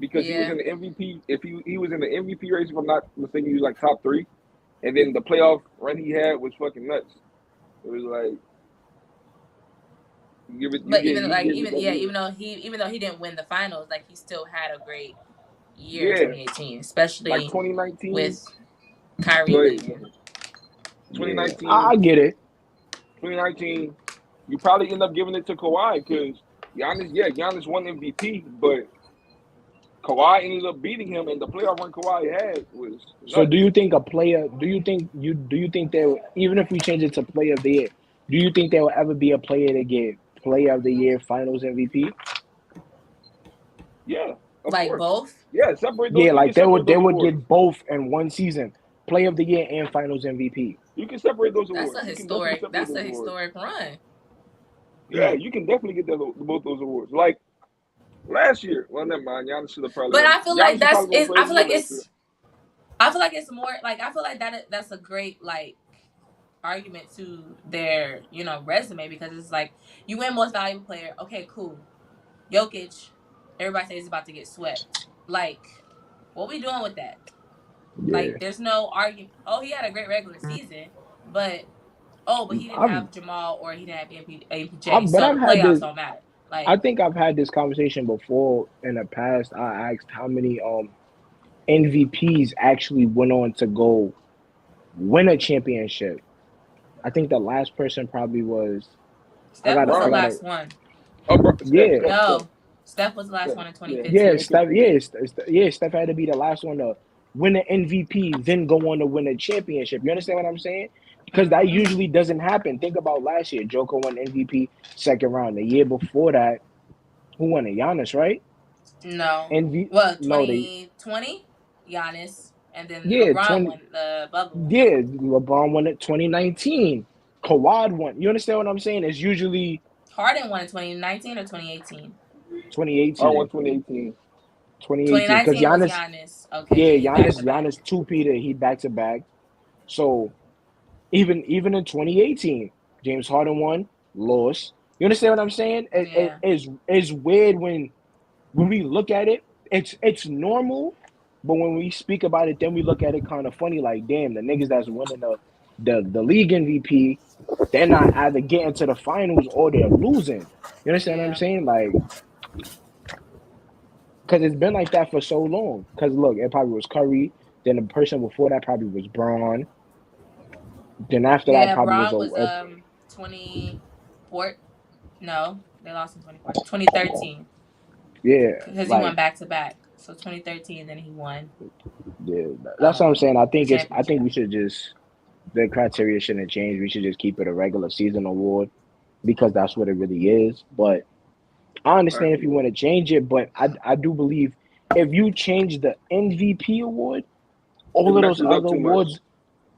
because he was Yeah. in the MVP. If he was in the MVP race, if I'm not mistaken, he was like top three. And then the playoff run he had was fucking nuts. It was like But even you like give it even that yeah, year. even though he didn't win the finals, like he still had a great year in Yeah, 2018, like especially 2019. with Kyrie Go ahead. leaving. yeah, 2019, I get it. 2019. You probably end up giving it to Kawhi because Giannis. Yeah, Giannis won MVP, but Kawhi ended up beating him, and the playoff run Kawhi had was So do nuts. you think a player? Do you think there? Even if we change it to player of the year, do you think there will ever be a player to get player of the year, Finals MVP? Yeah, of Like course. both. Yeah, separate those. Yeah, You can like they separate would they those would awards. get both in one season, player of the year and Finals MVP. You can separate those That's awards. a You can definitely historic. separate That's those a awards. historic run. Yeah, you can definitely get both those awards. Like last year. Well, never mind. Giannis should have probably But won. I feel like Giannis should that's probably won is. Player I of the feel Year like last year. it's. I feel like it's more like I feel like that's a great like argument to their resume because it's like you win most valuable player. Okay, cool. Jokic, everybody says he's about to get swept. Like, what we doing with that? Yeah, Like, there's no argument. Oh, he had a great regular season, but but he didn't I've, have Jamal or he didn't have APJ, I've but so I've the had playoffs this. don't matter. I Like, think I've had this conversation before in the past. I asked how many MVPs actually went on to go win a championship. I think the last person probably was. I Steph got was to. I the LeBron. got to. last one. Oh, bro, Steph, Yeah, Steph, Steph, No, Steph was the last Steph. one in Yeah, yeah, 2015. 2015. Steph. Yeah, yeah. Steph had to be the last one to win the MVP, then go on to win a championship. You understand what I'm saying? Because that Mm-hmm. usually doesn't happen. Think about last year. Joker won MVP second round. The year before that, who won it? Giannis, right? No, NV. well, No, they. 2020, Giannis, and then Yeah, LeBron 20. won the bubble. Yeah, LeBron won it 2019. Kawhi won. You understand what I'm saying? It's usually Harden won in 2019 or 2018. I won 2018. 2018. 2018. Because 2019 was Giannis, Giannis. Okay, yeah, yeah, he back to back. Giannis two-peated. He back to back. So even in 2018, James Harden won, lost. You understand what I'm saying? Yeah. It's weird when we look at it. It's normal, but when we speak about it, then we look at it kind of funny. Like, damn, the niggas that's winning the league MVP, they're not either getting to the finals or they're losing. You understand what I'm Yeah. saying? Like, because it's been like that for so long. Because look, it probably was Curry. Then the person before that probably was Braun. Then after that Yeah, probably was Braun was 24. No, they lost in 2014. 2013 yeah, because he went like back to back. So 2013, then he won yeah. That's what I'm saying. the I think championship. we should just the criteria shouldn't change. We should just keep it a regular season award because that's what it really is. But I I understand if agree you with want to change it, but I do believe if you change the MVP award, it. all It of those messes up other too much. awards,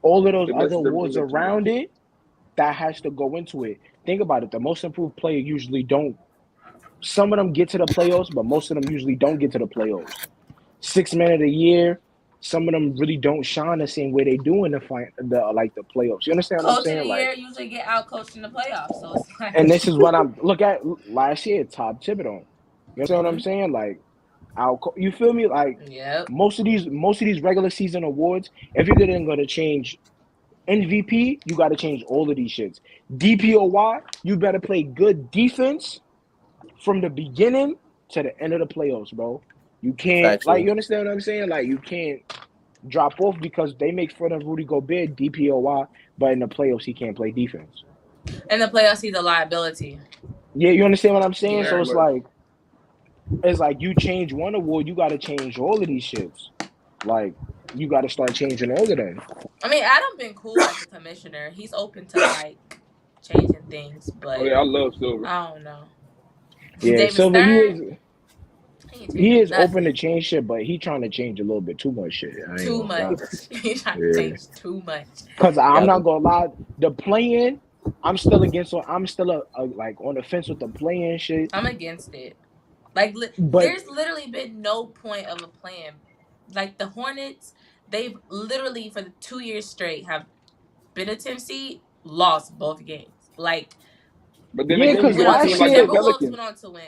all of those It other messes everything awards up too much. around it, that has to go into it. Think about it. The most improved player usually don't. Some of them get to the playoffs, but most of them usually don't get to the playoffs. 6 man of the year, some of them really don't shine the same way they do in the playoffs. You understand what I'm Coach of saying? the Like, year usually get out coached in the playoffs. So it's and like, this is what I'm look at last year, Todd Thibodeau. You understand what I'm hmm saying? Like, you feel me? Like yep. most of these regular season awards, if you're going to change MVP, you got to change all of these shits. DPOY, you better play good defense from the beginning to the end of the playoffs, bro. You can't like Factual. you understand what I'm saying? Like you can't drop off because they make fun of Rudy Gobert, DPOY, but in the playoffs he can't play defense. In the playoffs, he's a liability. Yeah, you understand what I'm saying? So Yeah. Very it's much. like you change one award, you got to change all of these shits. Like you got to start changing all of them. I mean, Adam been cool as a commissioner. He's open to like changing things, Oh but yeah, I love Silver. I don't know. Yeah, David Silver, Stern, he ain't he changing is open to nothing. change shit, but he trying to change a little bit too much shit. I ain't Too gonna lie. much. He's trying to Yeah. change too much. Cause I'm Yeah, not gonna lie, the playing, I'm still against. I'm still like on the fence with the playing shit. I'm against it. Like, But there's literally been no point of a plan. Like the Hornets, they've literally for the 2 years straight have been a 10 seed, lost both games. Like But then Yeah, again, you because get a team last like the year, Timberwolves Pelicans. went on to win.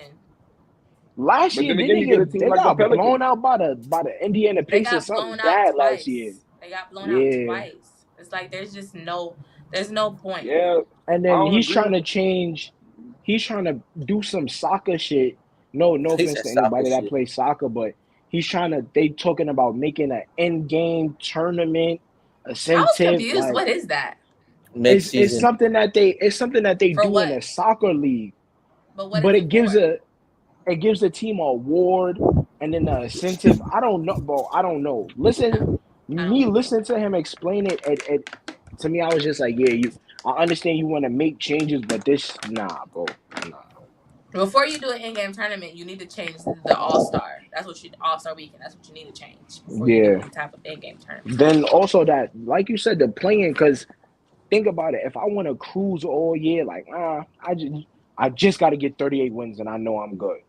last But year then they again, you didn't get a get team they like the got blown Pelicans. out by the Indiana They Pacers, got something blown out bad last year. twice. They got blown out Yeah, twice. It's like there's no point. Yeah, and I then don't he's agree trying with to change. He's trying to do some soccer shit. No He offense said to soccer anybody that shit. plays soccer, but he's trying to. They talking about making an end game tournament, I was incentive. confused. Like What is that? Next it's season. something that they For do in a what? soccer league, But what but is it for? it gives the team a award and then the incentive. I don't know, bro. I don't know. Listening to him explain it to me, I was just like, yeah, I understand you want to make changes, but this, nah, bro, nah. Before you do an in-game tournament, you need to change the All-Star. All-Star weekend. That's what you need to change before you do Yeah. any type of in-game tournament. Then also that, like you said, the playing, because think about it. If I want to cruise all year, like, I just got to get 38 wins and I know I'm good.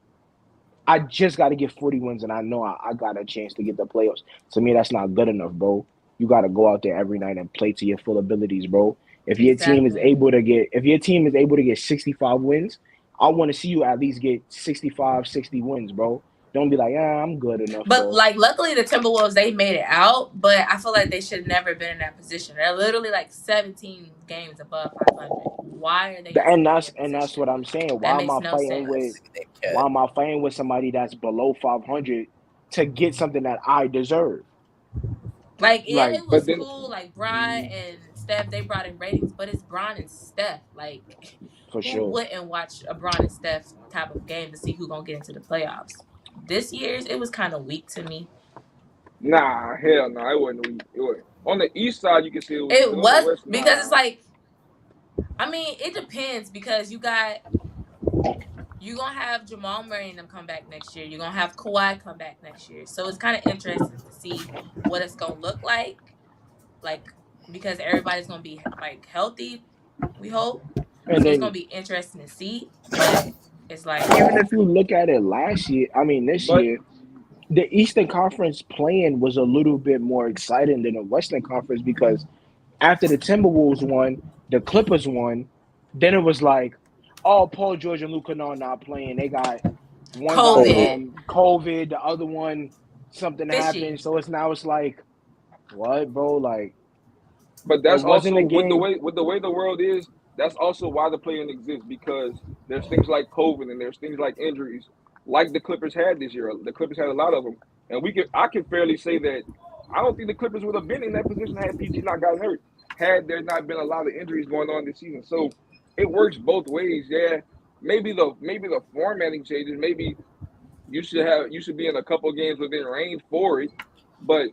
I just got to get 40 wins and I know I got a chance to get the playoffs. To me, that's not good enough, bro. You got to go out there every night and play to your full abilities, bro. If your team is able to get 65 wins, I want to see you at least get 65, 60 wins, bro. Don't be like, I'm good enough, But bro. like, luckily the Timberwolves, they made it out. But I feel like they should never been in that position. They're literally like 17 games above 500. Why are they? And that's what I'm saying. That Why am makes I no fighting sense. with somebody that's below 500 to get something that I deserve? Like, yeah, Like, it But was then, cool. Like Bron and Steph, they brought in ratings, but it's Bron and Steph. Like, for who sure. wouldn't watch a Bron and Steph type of game to see who gonna get into the playoffs? This year's, it was kind of weak to me. nah, hell no, it wasn't weak. It wasn't. On the east side, you can see it was It good. On the was west, because it's nah. like, I mean, it depends because you're gonna have Jamal Murray and them come back next year. You're gonna have Kawhi come back next year. So it's kind of interesting to see what it's gonna look like because everybody's gonna be like healthy. We hope. And So it's then gonna be interesting to see. But it's like, even if you look at it this But year, the Eastern Conference playing was a little bit more exciting than the Western Conference because after the Timberwolves won, the Clippers won, then it was like, oh, Paul George and Luke Kennard not playing. They got one COVID. guy COVID, the other one something Fishy. happened. So it's like, what, bro? Like, But that's it wasn't also a game. with the way the world is. That's also why the play-in exists because there's things like COVID and there's things like injuries, like the Clippers had this year. The Clippers had a lot of them, and I can fairly say that I don't think the Clippers would have been in that position had PG not gotten hurt, had there not been a lot of injuries going on this season. So it works both ways. Yeah, maybe the formatting changes. Maybe you should be in a couple games within range for it, but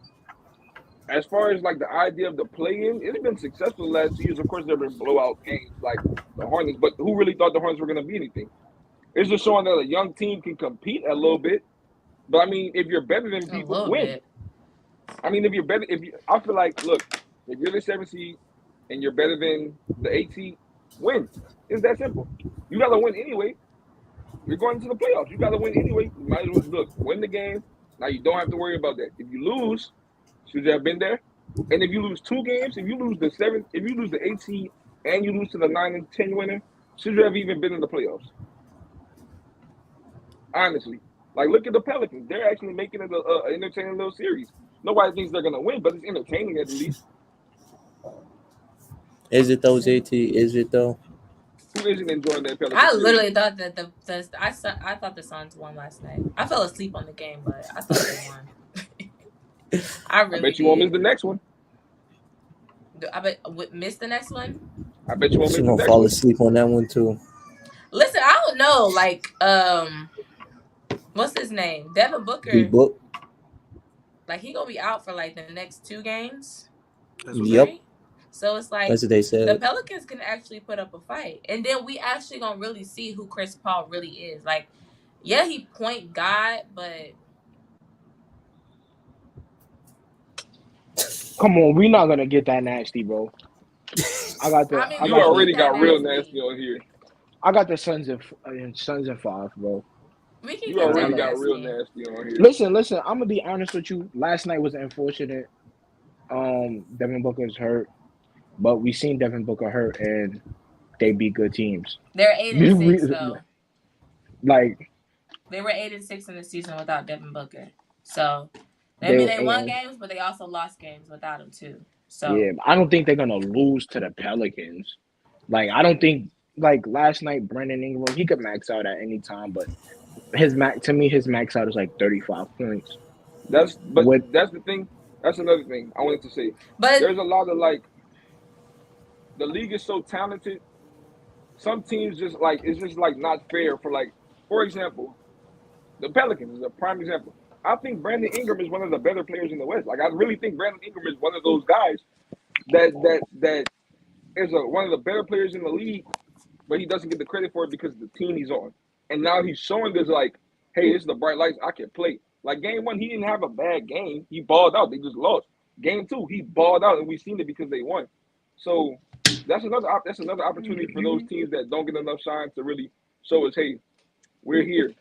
as far as like the idea of the play-in, it's been successful the last 2 years. Of course, there have been blowout games like the Hornets, but who really thought the Hornets were going to be anything? It's just showing that a young team can compete a little bit. But I mean, if you're better than people, win. Bit. I mean, I feel like, look, if you're the 7th seed and you're better than the 8th seed, win. It's that simple. You got to win anyway. You're going into the playoffs. You got to win anyway. You might as well win the game. Now you don't have to worry about that. If you lose, should you have been there? And if you lose 2 games, if you lose the 8th seed, and you lose to the 9 and 10 winner, should you have even been in the playoffs? Honestly, like look at the Pelicans. They're actually making it an entertaining little series. Nobody thinks they're gonna win, but it's entertaining at least. Is it though, JT? Is it though? Who isn't enjoying that Pelicans? I literally thought that I thought the Suns won last night. I fell asleep on the game, but I thought they won. I bet you won't miss the next one. I bet miss the next one. I bet you won't miss the She's gonna next fall one. asleep on that one too. Listen, I don't know. Like, what's his name? Devin Booker. B-Book. Like he gonna be out for like the next 2 games. Yep. Right? So it's like that's what they said. The Pelicans can actually put up a fight, and then we actually gonna really see who Chris Paul really is. Like, yeah, he point guard, but Come on, we're not gonna get that nasty, bro. You already got real nasty on here. I got the Suns in 5, bro. You already got real nasty on here. Listen. I'm gonna be honest with you. Last night was unfortunate. Devin Booker's hurt, but we seen Devin Booker hurt and they beat good teams. They're 8-6 though. Like They were 8-6 in the season without Devin Booker. So they maybe were they won 8. games, but they also lost games without him too. So Yeah, I don't think they're gonna lose to the Pelicans. Like I don't think like last night Brandon Ingram he could max out at any time, but his max out is like 35 points. But With that's the thing. That's another thing I wanted to say. but There's a lot of like the league is so talented. Some teams just like it's just like not fair for example, the Pelicans is a prime example. I think Brandon Ingram is one of the better players in the West. Like I really think Brandon Ingram is one of those guys that is one of the better players in the league, but he doesn't get the credit for it because of the team he's on. And now he's showing us like, hey, this is the bright lights I can play. Like game 1, he didn't have a bad game. He balled out. They just lost. Game 2, he balled out, and we seen it because they won. So that's another opportunity for those teams that don't get enough shine to really show us, hey, we're here.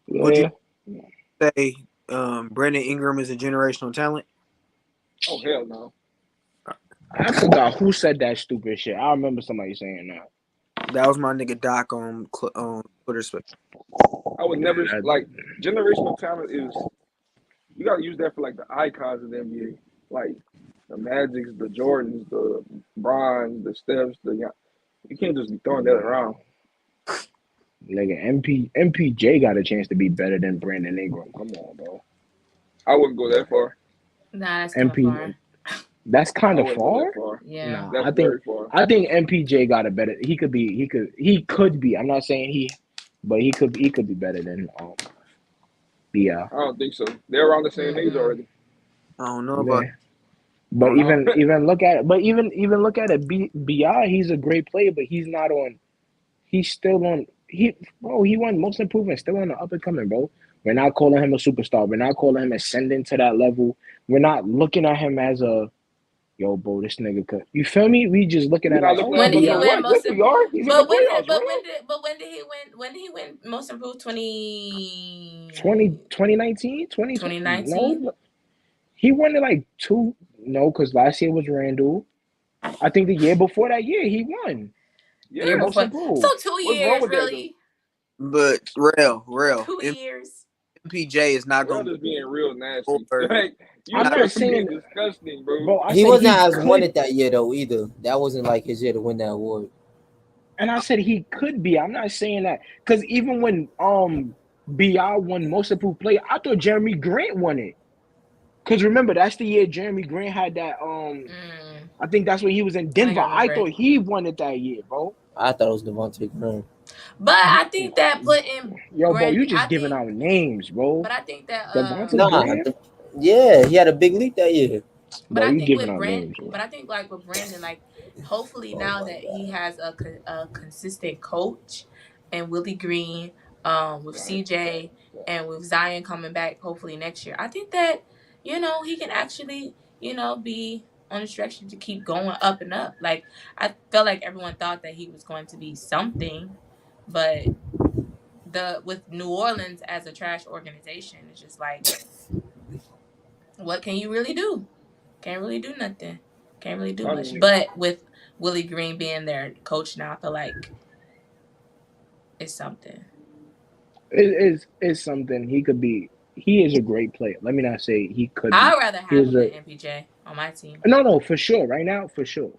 Would yeah, you say Brandon Ingram is a generational talent? Oh hell no. I forgot who said that stupid shit. I remember somebody saying that. That was my nigga Doc on Twitter. I would never like generational talent is you gotta use that for like the icons of the NBA. Like the Magics, the Jordans, the Bron, the Stephs, you can't just be throwing that around. Nigga, MPJ got a chance to be better than Brandon Ingram. Come on, bro. I wouldn't go that far. nah, that's kind of MP far. That's kind I of wouldn't go that far. far. Yeah. Nah, That's I think very far. MPJ got a better. He could be. I'm not saying but he could be better than I don't think so. They're around the same age already. I don't know about yeah. But even look at it. But even look at it. Bi, he's a great player, but he's not on. He's still on. He won most improvement. Still on the up and coming, bro. We're not calling him a superstar. We're not calling him ascending to that level. We're not looking at him as a yo, bro. This nigga could. You feel me? We just looking We're at not it. looking When at did he him win what? Yes, we are. He's in the playoffs, bro. when did he win? When did he win most improved? 2019? 2019? No, he won it like 2. No, because last year was Randall. I think the year before that year he won. Yeah. Year Most before. improved. So 2 What's wrong years, with that, really? But real. 2 years. MPJ is not Bro, going just being real nasty. over. Like, I'm not being saying, disgusting, bro. bro. I He said wasn't he as won could, it that year though either. That wasn't like his year to win that award. and I said he could be. I'm not saying that because even when Bi won most improved player, I thought Jeremy Grant won it. Because remember, that's the year Jeremy Grant had that. I think that's when he was in Denver. I thought he won it that year, bro. I thought it was Devontae Graham. But I think that put in Yo, bro, you Brandon- just I giving think- out names, bro. But I think that Devontae Nah, Graham? yeah, he had a big leap that year. but Bro, I you think giving with out Brandon, names, bro. but I think like with Brandon, like hopefully now that he has a consistent coach and Willie Green, with CJ and with Zion coming back hopefully next year, I think that he can actually be on a stretch to keep going up and up. Like I felt like everyone thought that he was going to be something, but with New Orleans as a trash organization, it's just like, what can you really do? Can't really do nothing. Can't really do much. But with Willie Green being their coach now, I feel like it's something. It's something he could be. He is a great player. Let me not say he could be. I'd rather have him than MPJ on my team. No, for sure. Right now, for sure.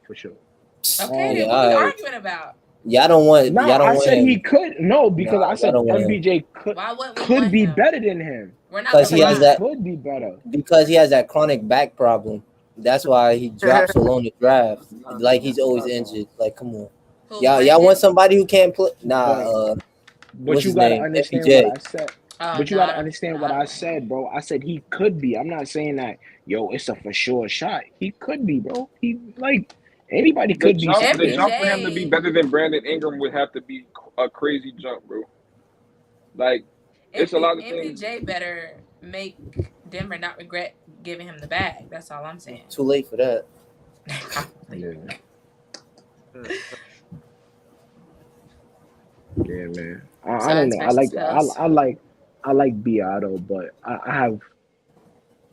Okay, Yeah, then what are you arguing about? Y'all don't want. No, y'all don't I want said him. he could. No, because Nah, I said don't want him. MPJ Why wouldn't we could want be him? better than him. We're not Because he gonna has lie. that. Could be better. Because he has that chronic back problem. That's why he drops so low in the draft. Like he's always injured. Like, come on. Who, Y'all Brandon? want somebody who can't play? Nah. But What's you his gotta name? understand MPJ. what I said. But you no, gotta understand what I said, bro. I said he could be. I'm not saying that, yo, it's a for sure shot. He could be, bro. He like anybody The could be jump, the something. jump for him to be better than Brandon Ingram would have to be a crazy jump, bro. Like, it's a lot of things. MPJ better make Denver not regret giving him the bag. That's all I'm saying. Too late for that. Yeah, man. I don't know. I like Bi though, but I have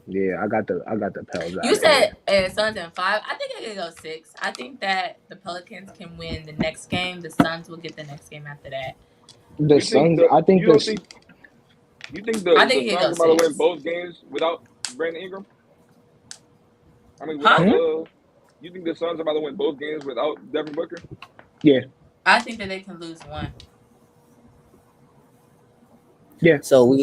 Yeah, I got the Pels You out of said here. Suns in 5. I think it could go 6. I think that the Pelicans can win the next game. The Suns will get the next game after that. The You think Suns, the I think you don't this. think you think I the think it could Suns go are about to win 6. both games without Brandon Ingram? I mean, Huh? without Hmm? you think the Suns are about to win both games without Devin Booker? Yeah, I think that they can lose one. yeah. So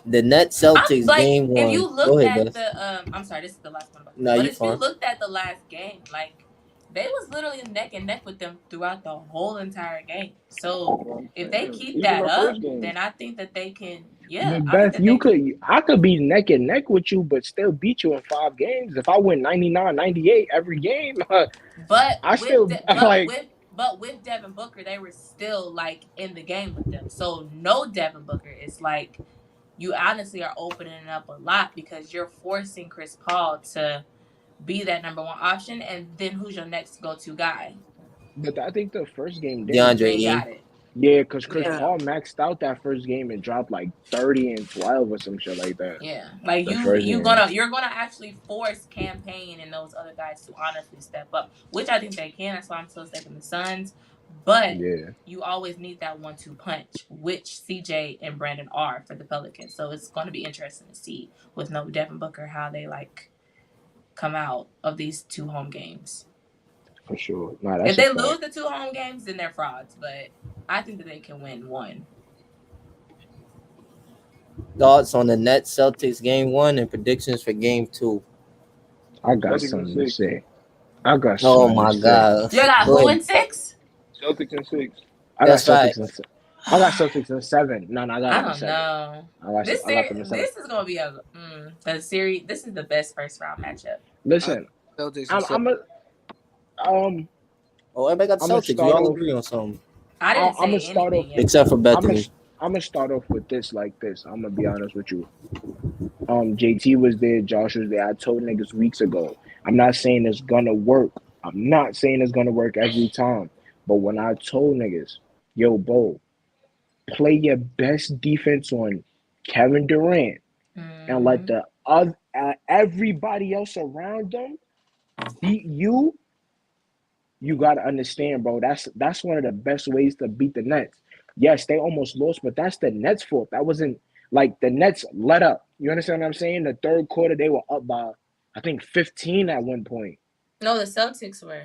the Net Celtics Like, game if one. you Go looked ahead, at Beth. the I'm sorry, this is the last one about this. No, But you if you fine. looked at the last game, like they was literally neck and neck with them throughout the whole entire game. So That's what I'm if they saying. keep Even that the first up, game, then I think that they can. Yeah, But I think Beth, that they can. I could be neck and neck with you, but still beat you in 5 games. If I win 99, 98 every game, But I still like. but with Devin Booker, they were still like in the game with them. So no Devin Booker is like you honestly are opening up a lot because you're forcing Chris Paul to be that number one option, and then who's your next go to guy? But I think the first game didn't. DeAndre They Ayton. got it. Yeah, because Chris Yeah. Paul maxed out that first game and dropped like 30 and 12 or some shit like that. Yeah, like The first you're game. gonna actually force Campaign and those other guys to honestly step up, which I think they can. That's why I'm still taking the Suns. But Yeah, you always need that 1-2 punch, which CJ and Brandon are for the Pelicans. So it's going to be interesting to see with no Devin Booker how they like come out of these 2 home games. for sure. Nah, If that's a they fact. lose the 2 home games, then they're frauds. But I think that they can win one. Thoughts on the Net Celtics game one and predictions for game two. I got Celtics in something to 6. say. I got Oh something my to say. God. You got Go who ahead. in 6? Celtics in 6. I got That's Celtics right. in I got Celtics in 7. No, I got I them in don't 7. know. I got them in 7. This is gonna be the series. This is the best first round matchup. Listen, Celtics I'm and I'm a Oh, everybody got the I'm gonna Celtics. We start all off. agree on something. I didn't I'm gonna say start off. anything yet. Except for I'm gonna Bethany. I'm gonna start off with this like this. I'm gonna be honest with you. JT was there, Josh was there. I told niggas weeks ago. I'm not saying it's gonna work. I'm not saying it's gonna work every time. But when I told niggas, yo, Bo, play your best defense on Kevin Durant and let Mm-hmm. the other everybody else around them beat you. You gotta understand, bro. That's one of the best ways to beat the Nets. Yes, they almost lost, but that's the Nets' fault. That wasn't like the Nets let up. You understand what I'm saying? The third quarter, they were up by I think 15 at one point. No, the Celtics were.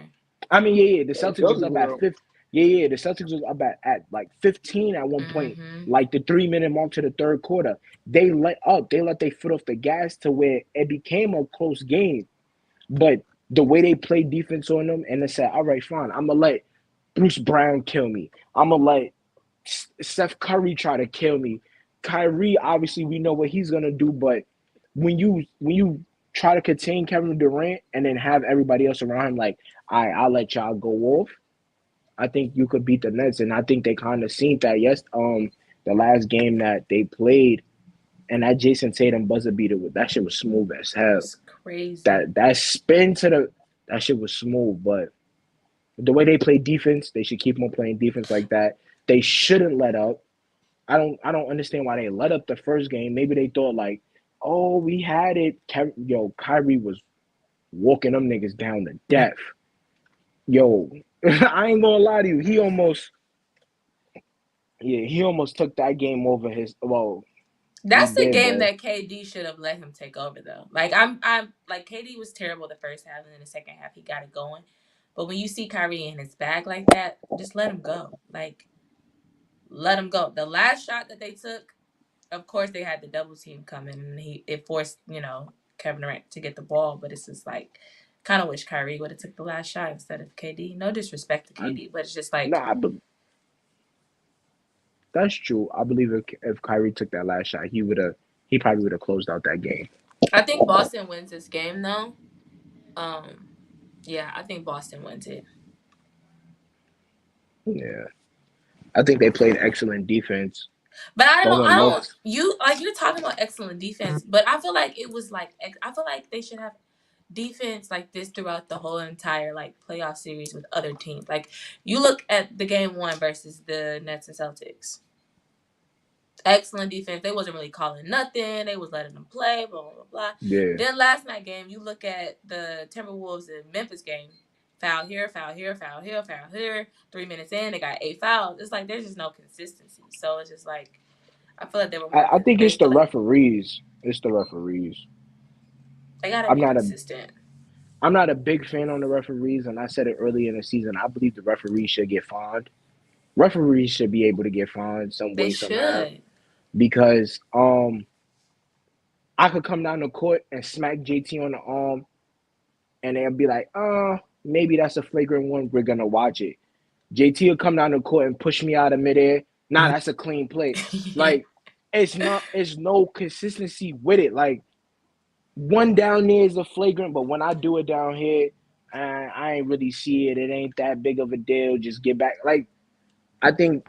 I mean, yeah. The Yeah, the Celtics was Celtics up were at up. 50. Yeah. The Celtics was up at like 15 at one point, Mm-hmm. like the 3 minute mark to the third quarter. They let up. They let their foot off the gas to where it became a close game. But the way they played defense on them, and they said, all right, fine, I'm gonna let Bruce Brown kill me. I'm gonna let Steph Curry try to kill me. Kyrie, obviously, we know what he's gonna do, but when you try to contain Kevin Durant and then have everybody else around him, like, I'll let y'all go off. I think you could beat the Nets, and I think they kind of seen that. Yes, the last game that they played, and that Jason Tatum buzzer beater with that shit was smooth as hell. It's crazy. That spin to that shit was smooth, but the way they play defense, they should keep on playing defense like that. They shouldn't let up. I don't understand why they let up the first game. Maybe they thought like, oh, we had it. Kyrie was walking them niggas down to death. Yo, I ain't gonna lie to you. He almost took that game over his. Well, That's the did, game but that KD should have let him take over though. Like I'm like KD was terrible the first half, and then the second half he got it going. But when you see Kyrie in his bag like that, just let him go. Like let him go. The last shot that they took, of course they had the double team coming, and it forced Kevin Durant to get the ball. But it's just like kind of wish Kyrie would have took the last shot instead of KD. No disrespect to KD, but it's just like nah, that's true. I believe if Kyrie took that last shot, he probably would have closed out that game. I think Boston wins this game though. Yeah, I think Boston wins it. Yeah, I think they played excellent defense. But I Throwing don't. looks. You're talking about excellent defense, but I feel like it was like I feel like they should have defense like this throughout the whole entire like playoff series with other teams. Like you look at the game one versus the Nets and Celtics. excellent defense. They wasn't really calling nothing. They was letting them play, blah, blah, blah, blah. Yeah. Then last night game, you look at the Timberwolves and Memphis game. Foul here, foul here, foul here, foul here. 3 minutes in, they got 8 fouls. It's like there's just no consistency. So it's just like I feel like they were more. I think They it's the play. referees. It's the referees. They gotta I'm be not a consistent. I'm not a big fan on the referees, and I said it early in the season. I believe the referees should get fined. Referees should be able to get fined some They way, somehow, should. because I could come down the court and smack JT on the arm, and they'll be like, maybe that's a flagrant one. We're gonna watch it. JT will come down the court and push me out of midair. Nah, that's a clean play. Like, it's no consistency with it. Like, one down there is a flagrant, but when I do it down here, I ain't really see it. It ain't that big of a deal. Just get back. Like, I think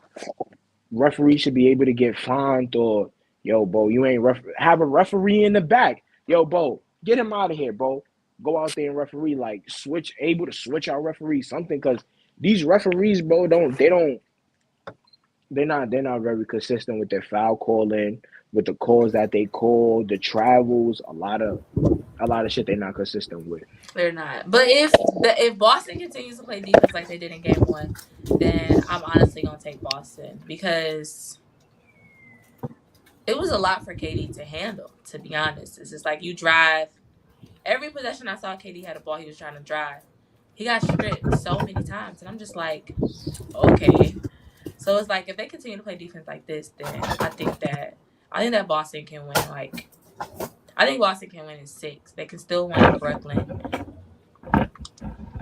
referees should be able to get fined, or yo, Bo, you ain't have a referee in the back. Yo, Bo, get him out of here, bro. Go out there and referee, like able to switch out referee something, because these referees, bro, they're not very consistent with their foul calling, with the calls that they call, the travels, a lot of shit they're not consistent with. They're not. But if Boston continues to play defense like they did in game 1, then I'm honestly gonna take Boston, because it was a lot for KD to handle, to be honest. It's just like you drive. Every possession I saw KD had a ball he was trying to drive. He got stripped so many times. And I'm just like, okay. So it's like if they continue to play defense like this, then I think that Boston can win. Like, I think Boston can win in 6. They can still win in Brooklyn.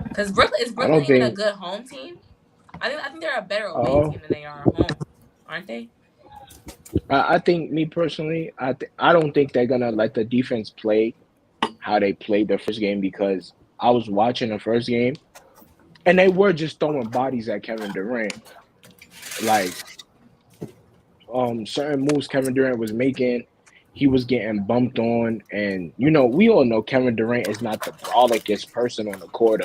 Because Brooklyn even a good home team? I think they're a better away team than they are at home, aren't they? I think, me personally, I don't think they're gonna let the defense play how they played the first game, because I was watching the first game and they were just throwing bodies at Kevin Durant. Like, certain moves Kevin Durant was making, he was getting bumped on, and we all know Kevin Durant is not the brawliest person on the court,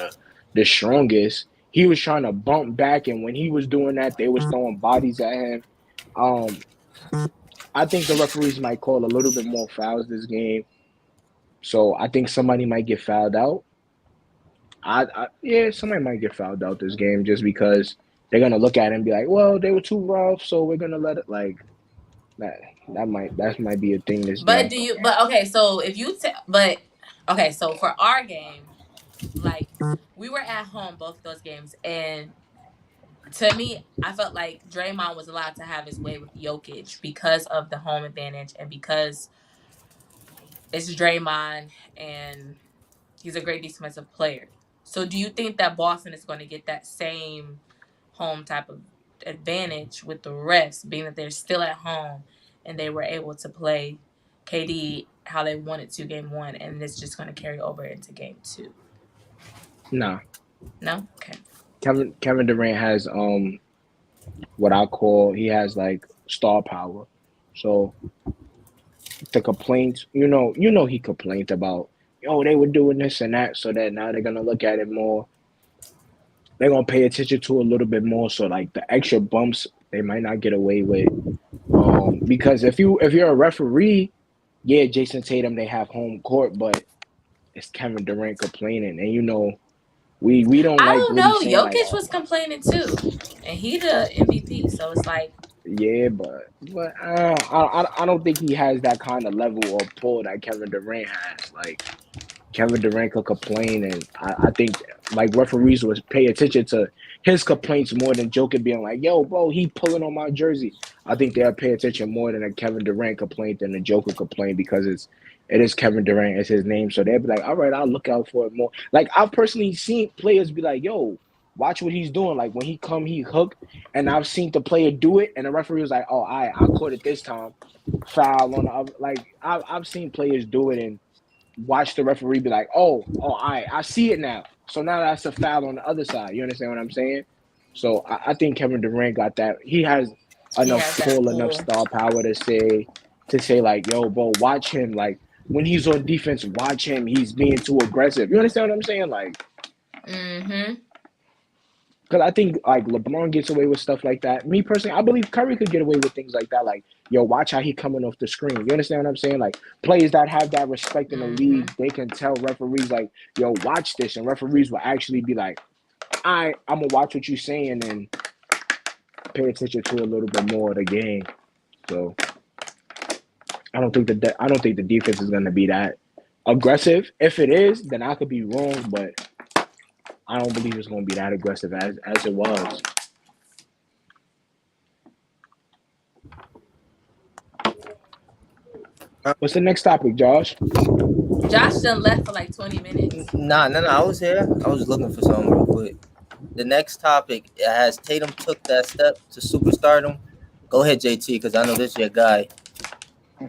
the strongest. He was trying to bump back, and when he was doing that, they was throwing bodies at him. I think the referees might call a little bit more fouls this game, so I think somebody might get fouled out. Somebody might get fouled out this game, just because they're gonna look at it and be like, well, they were too rough, so we're gonna let it, like that. That might be a thing this But game. okay, so if you so for our game, like, we were at home both of those games, and to me, I felt like Draymond was allowed to have his way with Jokic because of the home advantage, and because it's Draymond and he's a great defensive player. So do you think that Boston is going to get that same home type of advantage with the rest, being that they're still at home and they were able to play KD how they wanted to game 1, and it's just going to carry over into game 2? Nah. No? Okay. Kevin Durant has what I call, he has like star power. So the complaints, he complained about, they were doing this and that, so that now they're gonna look at it more. They're gonna pay attention to a little bit more. So like the extra bumps, they might not get away with. Because if you're a referee, yeah, Jason Tatum, they have home court, but it's Kevin Durant complaining, and we don't. I like don't really know. saying, Jokic like, was complaining too, and he the MVP. So it's like, yeah, but I don't think he has that kind of level or pull that Kevin Durant has. Like, Kevin Durant could complain, and I think like referees would pay attention to his complaints more than Joker being like, yo, bro, he pulling on my jersey. I think they'll pay attention more than a Kevin Durant complaint than a Joker complaint, because it is Kevin Durant, it's his name. So they'll be like, all right, I'll look out for it more. Like, I've personally seen players be like, yo, watch what he's doing. Like, when he hook, and I've seen the player do it, and the referee was like, oh, I caught it this time. Foul on the other. Like, I've seen players do it and watch the referee be like, all right, I see it now. So now that's a foul on the other side. You understand what I'm saying? So I think Kevin Durant got that. He has enough pull, enough star power to say like, yo, bro, watch him. Like, when he's on defense, watch him. He's being too aggressive. You understand what I'm saying? Like, Because I think like LeBron gets away with stuff like that. Me personally, I believe Curry could get away with things like that. Like, yo, watch how he coming off the screen. You understand what I'm saying? Like players that have that respect in the league, they can tell referees like, yo, watch this, and referees will actually be like, I'm gonna watch what you're saying and pay attention to a little bit more of the game. So I don't think the defense is gonna be that aggressive. If it is, then I could be wrong, but I don't believe it's gonna be that aggressive as it was. What's the next topic, Josh? Josh done left for like 20 minutes. Nah. I was here. I was looking for something real quick. The next topic has Tatum took that step to superstardom. Go ahead, JT, because I know this is your guy. I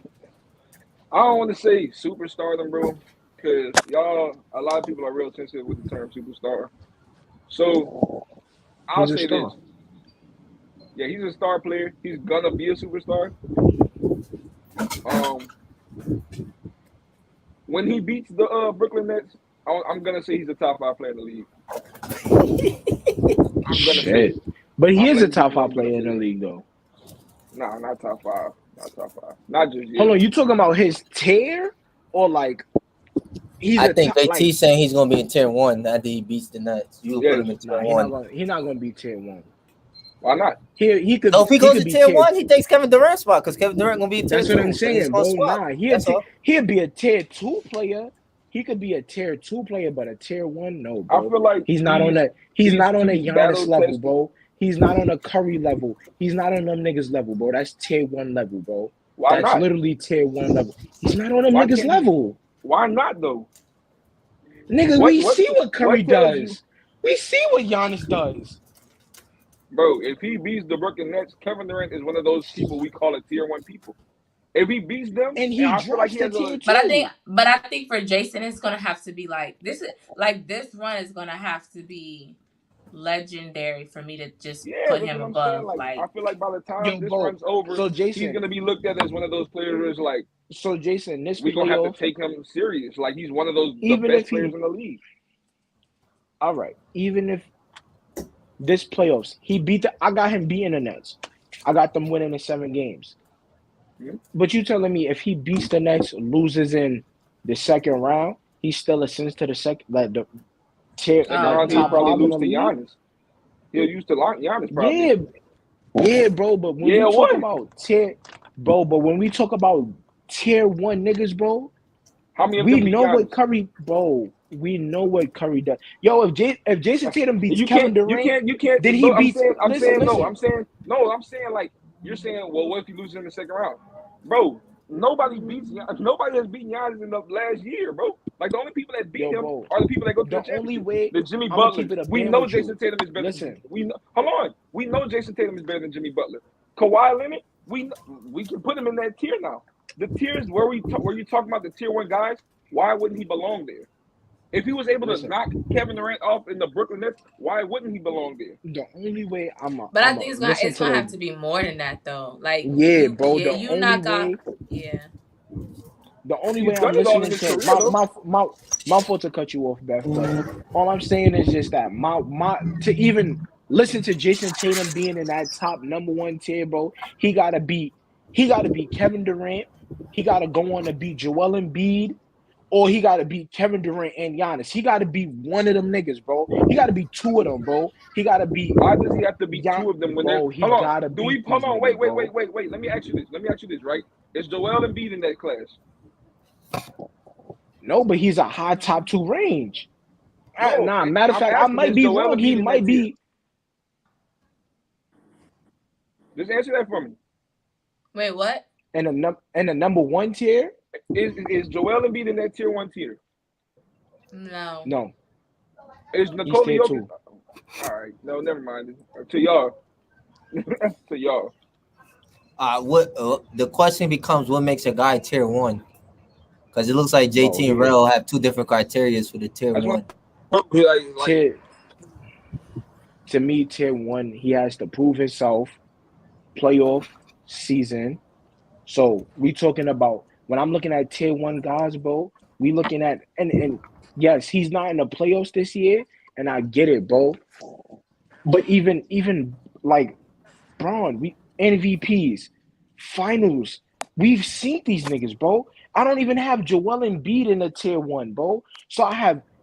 don't want to say superstardom, bro, because a lot of people are real sensitive with the term superstar. So I'll say this. Yeah, he's a star player. He's gonna be a superstar. When he beats the Brooklyn Nets, I'm gonna say he's a top 5 player in the league. I'm gonna say, but he is a top 5 player in the league, though. Nah, not top 5. Not top 5. Not just yet. Hold on, you talking about his tier or like? I think JT saying he's gonna be in tier 1 after he beats the Nets. You put him in tier 1. He's not gonna be tier 1. Why not? He could. No, if he goes to tier 1, he takes Kevin Durant's spot because Kevin Durant gonna be in tier 2. That's what I'm saying, bro. Nah, he'd be a tier 2 player. He could be a tier 2 player, but a tier 1, no, bro. I feel like he's not on that. He's not on a Giannis level, bro. He's not on a Curry level. He's not on them niggas level, bro. That's tier 1 level, bro. Why That's not? Literally tier 1 level. He's not on them niggas level. Why not though? Nigga, we see what Curry does. We see what Giannis does. Bro, if he beats the Brooklyn Nets, Kevin Durant is one of those people we call a tier 1 people. If he beats them, and he drops like he has tier 2. But I think for Jason, it's gonna have to be like this run is gonna have to be legendary for me to just put him above. Like I feel like by the time this run's over, so Jason, he's gonna be looked at as one of those players who's like. So Jason, this we're gonna have to take him serious. Like he's one of those the best players in the league. All right, even if this playoffs, I got him beating the Nets. I got them winning in 7 games. Mm-hmm. But you telling me if he beats the Nets, loses in the second round, he still ascends to the second, like the tier. He'll probably lose to Giannis. He'll use to Giannis probably. Yeah, bro. But when we talk about tier, bro. But when we talk about tier 1 niggas, bro, how many of we know what Curry, bro. We know what Curry does. Yo, if Jason Tatum beats Kevin Durant, you can't. Then he beats. I'm saying like you're saying. Well, what if he loses in the second round, bro? Nobody has beaten Giannis in the last year, bro. Like the only people that beat him are the people that go to the championship. The Jimmy Butler. We know Jason Tatum is better. Listen, hold on. We know Jason Tatum is better than Jimmy Butler. Kawhi Leonard, we can put him in that tier now. The tiers where you talking about the tier 1 guys, why wouldn't he belong there? If he was able to knock Kevin Durant off in the Brooklyn Nets, why wouldn't he belong there? The only way I think it's gonna have to be more than that though. Like bro. The only way I'm listening to my fault to cut you off, Beth. But all I'm saying is just that to even listen to Jason Tatum being in that top number 1 tier, bro. He gotta beat Kevin Durant. He gotta go on to beat Joel Embiid. Or he got to beat Kevin Durant and Giannis. He got to be one of them niggas, bro. He got to be 2 of them, bro. He got to be. Why does he have to be 2 of them when they're? Hold on. Wait. Let me ask you this, right? Is Joel Embiid in that class? No, but he's a high top 2 range. Matter of fact, I might be wrong. He might be. Just answer that for me. Wait, what? In the number 1 tier. Is Joel Embiid in that tier 1 tier? No. Is Nikola Jokic? All right. No, never mind. To y'all. To y'all. The question becomes, what makes a guy tier 1? Because it looks like JT and Rel have 2 different criteria for the tier 1. To me, tier 1, he has to prove himself, playoff season. So we talking about. When I'm looking at tier 1 guys, bro, we looking at and yes, he's not in the playoffs this year, and I get it, bro. But even like Braun, we MVPs, finals. We've seen these niggas, bro. I don't even have Joel Embiid in a tier one, bro. So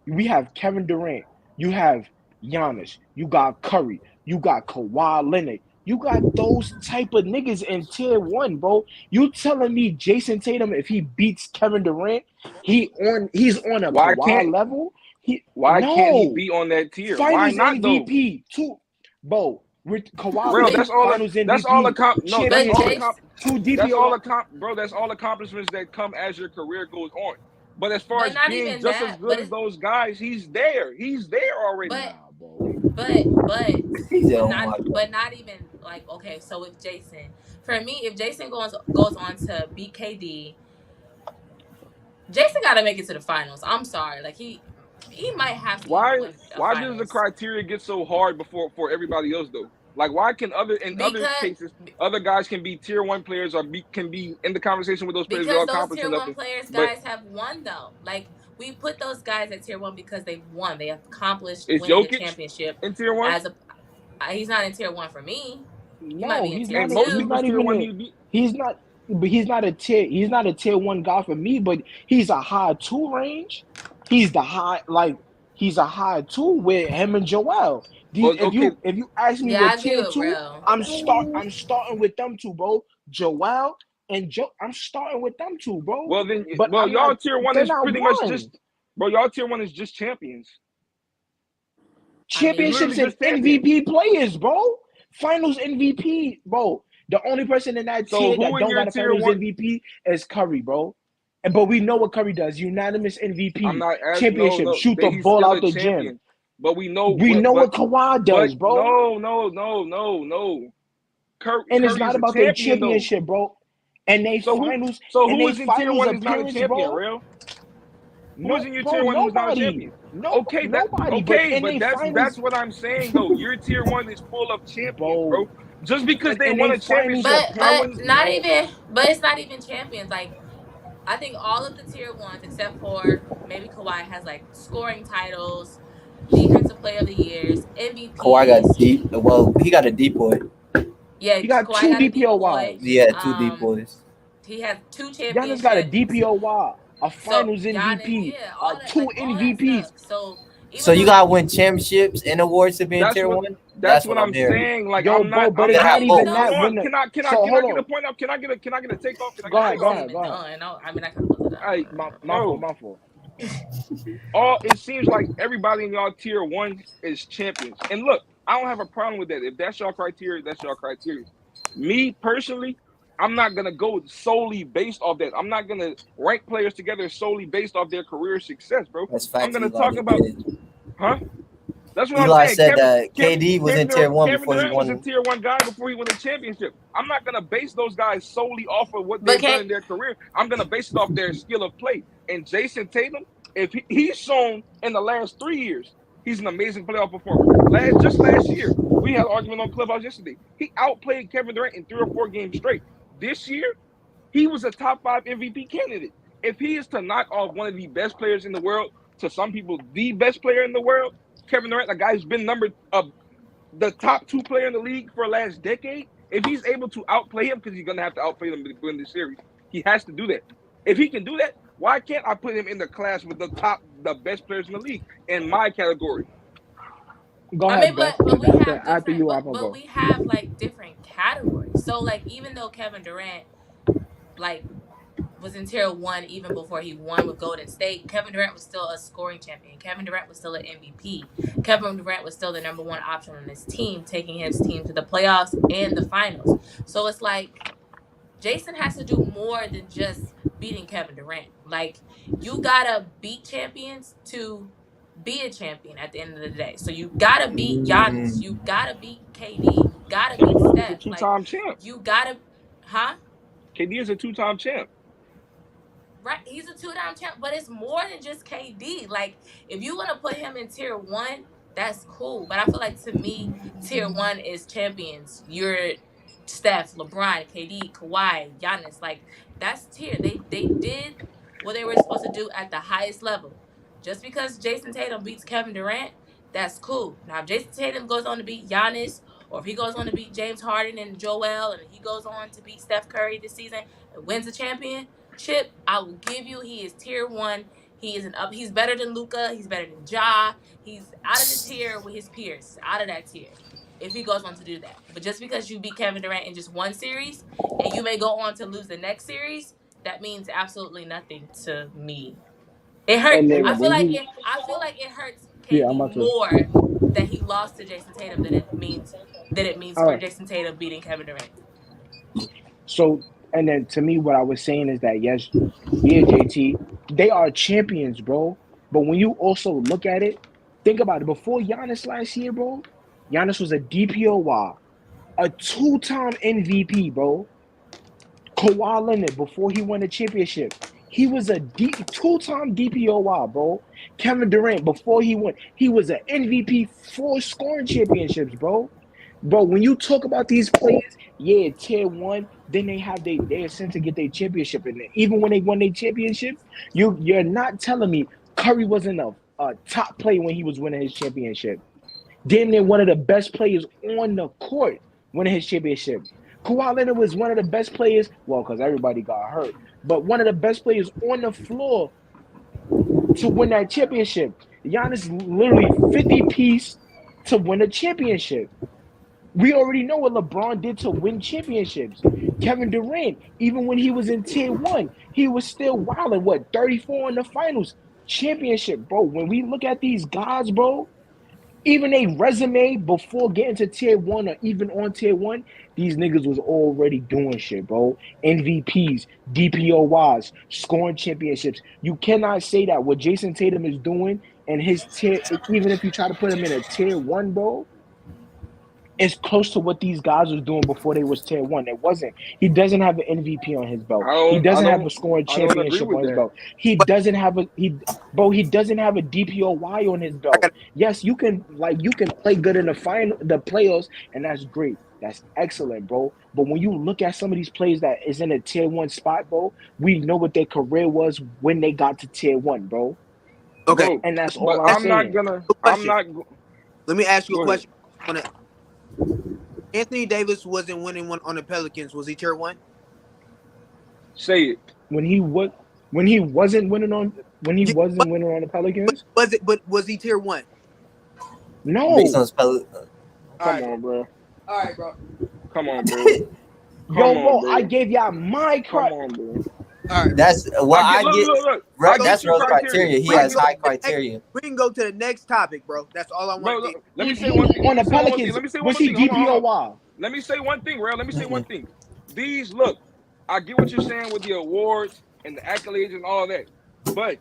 we have Kevin Durant, you have Giannis, you got Curry, you got Kawhi Leonard, you got those type of niggas in tier one, bro. You telling me Jason Tatum, if he beats Kevin Durant, he's on a Why Kawhi can't level? why can't he No, be on that tier? Why Finals not though? MVP two, bro. With Kawhi Bro, Leonard, Finals that's all MVP, no, that's all championship, two DPO. bro, that's all accomplishments that come as your career goes on. But as far But as not being even just as that. good But as those guys, he's there. He's there already. but Nah, bro. but not even like, okay. So if Jason, for me, if Jason goes on to beat KD, Jason got to make it to the finals. I'm sorry, like he might have to even win a Why does the finals criteria get so hard for everybody else though? Like why can other because cases other guys can be tier one players or can be in the conversation with those players who are those accomplishing tier one nothing? players But guys have won though. Like we put those guys at tier one because they've won. They have accomplished is winning a Jokic championship. in tier one? As a He's not in tier one for me. He might No, be in he's tier not. And most two. He's people's not tier even one a. he beat. He's not. But he's not a tier. He's not a tier one guy for me. But he's a high two range. He's the high like. He's a high two with him and Joel. Well, okay, If you ask me Yeah, I what agree tier with two, Real. I'm starting with them two, bro. Joel and Joe. I'm starting with them two, bro. well then, But I'm y'all not. tier one They're is not pretty much one. just, bro. Y'all tier one is just champions. I mean, It's literally Championships and just champions. MVP players, bro. Finals MVP, bro. The only person in that So tier who that in don't your got a tier Finals one? MVP is Curry, bro. And but we know what Curry does. Unanimous I'm MVP, not asking. championship, shoot That the he's ball still out a the gym. champion. But we know, We know what Kawhi does, bro. no. And it's Curry not is a about their champion though. championship, bro. And they So finals who is in tier one is not a appearance, champion, bro. real? Who is No, in your bro, tier one who's not a nobody. champion? No, nobody. But in But they that's finals, what I'm saying though. Your tier one is full of champions, bro. bro. Just because But they in won they a finals championship, I but appearance, wouldn't. not bro. even. But it's not even champions. Like I think all of the tier ones, except for maybe Kawhi, has like scoring titles, defensive player of the years, Kawhi got MVPs. deep. Well, he got a DPOY. Yeah, He got Kawhi two got a DPOY. DPOYs. Yeah, two DPOYs. He has 2 Giannis got a championships. DPOY, a So Finals Giannis, MVP, yeah, all that, two like all that MVPs. stuff. So So even you though gotta win championships and awards to be in tier one. That's What what I'm I'm hearing. saying. Like Yo, bro, but You it's gotta not have even both. that. hold on. When Can I hold get a on, point up? Can I get a takeoff? Can I go get a ahead, I'm go not takeoff? ahead, even go ahead. done. I mean, I can close it out. My fault. It seems like everybody in y'all tier one is champions. And look, I don't have a problem with that. If that's your criteria, that's your criteria. Me personally, I'm not gonna go solely based off that. I'm not gonna rank players together solely based off their career success, bro. That's I'm facts. gonna Eli talk just about, did it. huh? That's what I'm Eli saying. said that KD was in tier one Kevin before he Durant was a won. tier one guy before he won a championship. I'm not gonna base those guys solely off of what But they've done in their career. I'm gonna base it off their skill of play. And Jason Tatum, if he's shown in the last 3 years, he's an amazing playoff performer. Just last year, we had an argument on Clubhouse yesterday. He outplayed Kevin Durant in 3 or 4 games straight. This year, he was a top 5 MVP candidate. If he is to knock off one of the best players in the world, to some people, the best player in the world, Kevin Durant, a guy who's been the top 2 player in the league for the last decade, if he's able to outplay him, because he's going to have to outplay him to win this series, he has to do that. If he can do that, why can't I put him in the class with the best players in the league in my category? Go I ahead, mean, Beth. but we have After you, I'm gonna but go. we have like different categories. So like even though Kevin Durant like was in tier one even before he won with Golden State, Kevin Durant was still a scoring champion. Kevin Durant was still an MVP. Kevin Durant was still the number 1 option on his team, taking his team to the playoffs and the finals. So it's like Jason has to do more than just beating Kevin Durant. Like you gotta beat champions to be a champion at the end of the day. So you gotta beat Giannis. You gotta beat KD. You gotta beat He's a Steph. Like 2-time champ. you gotta, huh? KD is a 2-time champ. Right, he's a 2-time champ, but it's more than just KD. Like, if you want to put him in tier one, that's cool. But I feel like to me, tier one is champions. You're Steph, LeBron, KD, Kawhi, Giannis. Like, that's tier. They did what they were supposed to do at the highest level. Just because Jason Tatum beats Kevin Durant, that's cool. Now, if Jason Tatum goes on to beat Giannis, or if he goes on to beat James Harden and Joel, and he goes on to beat Steph Curry this season and wins a championship, I will give you he is tier one. He is he's better than Luka. He's better than Ja. He's out of the tier with his peers. Out of that tier. If he goes on to do that. But just because you beat Kevin Durant in just one series and you may go on to lose the next series, that means absolutely nothing to me. It hurt. And then I feel when like you it hurts yeah, I'm KD about to. more that he lost to Jason Tatum than it means All for right. Jason Tatum beating Kevin Durant. So, and then to me, what I was saying is that yes, yeah, JT, they are champions, bro. But when you also look at it, think about it. Before Giannis last year, bro, Giannis was a DPOY, a two-time MVP, bro. Kawhi Leonard, before he won the championship, he was a two-time DPOY, bro. Kevin Durant, before he won, he was an MVP, 4 scoring championships, bro. Bro, when you talk about these players, yeah, tier one, then they have they sent to get their championship in there. Even when they won their championship, you're not telling me Curry wasn't a top player when he was winning his championship. Damn near one of the best players on the court winning his championship. Kawhi Leonard was one of the best players, well, because everybody got hurt, but one of the best players on the floor to win that championship. Giannis literally 50-piece to win a championship. We already know what LeBron did to win championships. Kevin Durant, even when he was in tier one, he was still wilding, 34 in the finals. Championship, bro. When we look at these guys, bro, even a resume before getting to tier one or even on tier one, these niggas was already doing shit, bro. MVPs, DPOYs, scoring championships. You cannot say that what Jason Tatum is doing and his tier, even if you try to put him in a tier one, bro, it's close to what these guys was doing before they was tier one. It wasn't. He doesn't have an MVP on his belt. He doesn't have a scoring championship on his belt. He doesn't have a he doesn't have a DPOY on his belt. Yes, you can play good in the playoffs, and that's great. That's excellent, bro. But when you look at some of these players that is in a tier one spot, bro, we know what their career was when they got to tier one, bro. Okay, Bro, and that's but all I'm saying. Let me ask you a Go ahead. question. Anthony Davis wasn't winning one on the Pelicans. Was he tier one? Say it. When he wasn't winning on the Pelicans? Was he tier one? No. Based on his Come on, bro. All right, bro. Come on, bro. Yo, bro, bro. I gave y'all my Come criteria. on, bro. All right. That's what I get. Look. That's Rose criteria. He has high criteria. We can go to the next topic, bro. That's all I want to do. Let me say one thing. On the Pelicans, was he DPOY? Let me say one thing, Rail. Let me say one thing. Look, I get what you're saying with the awards and the accolades and all that. But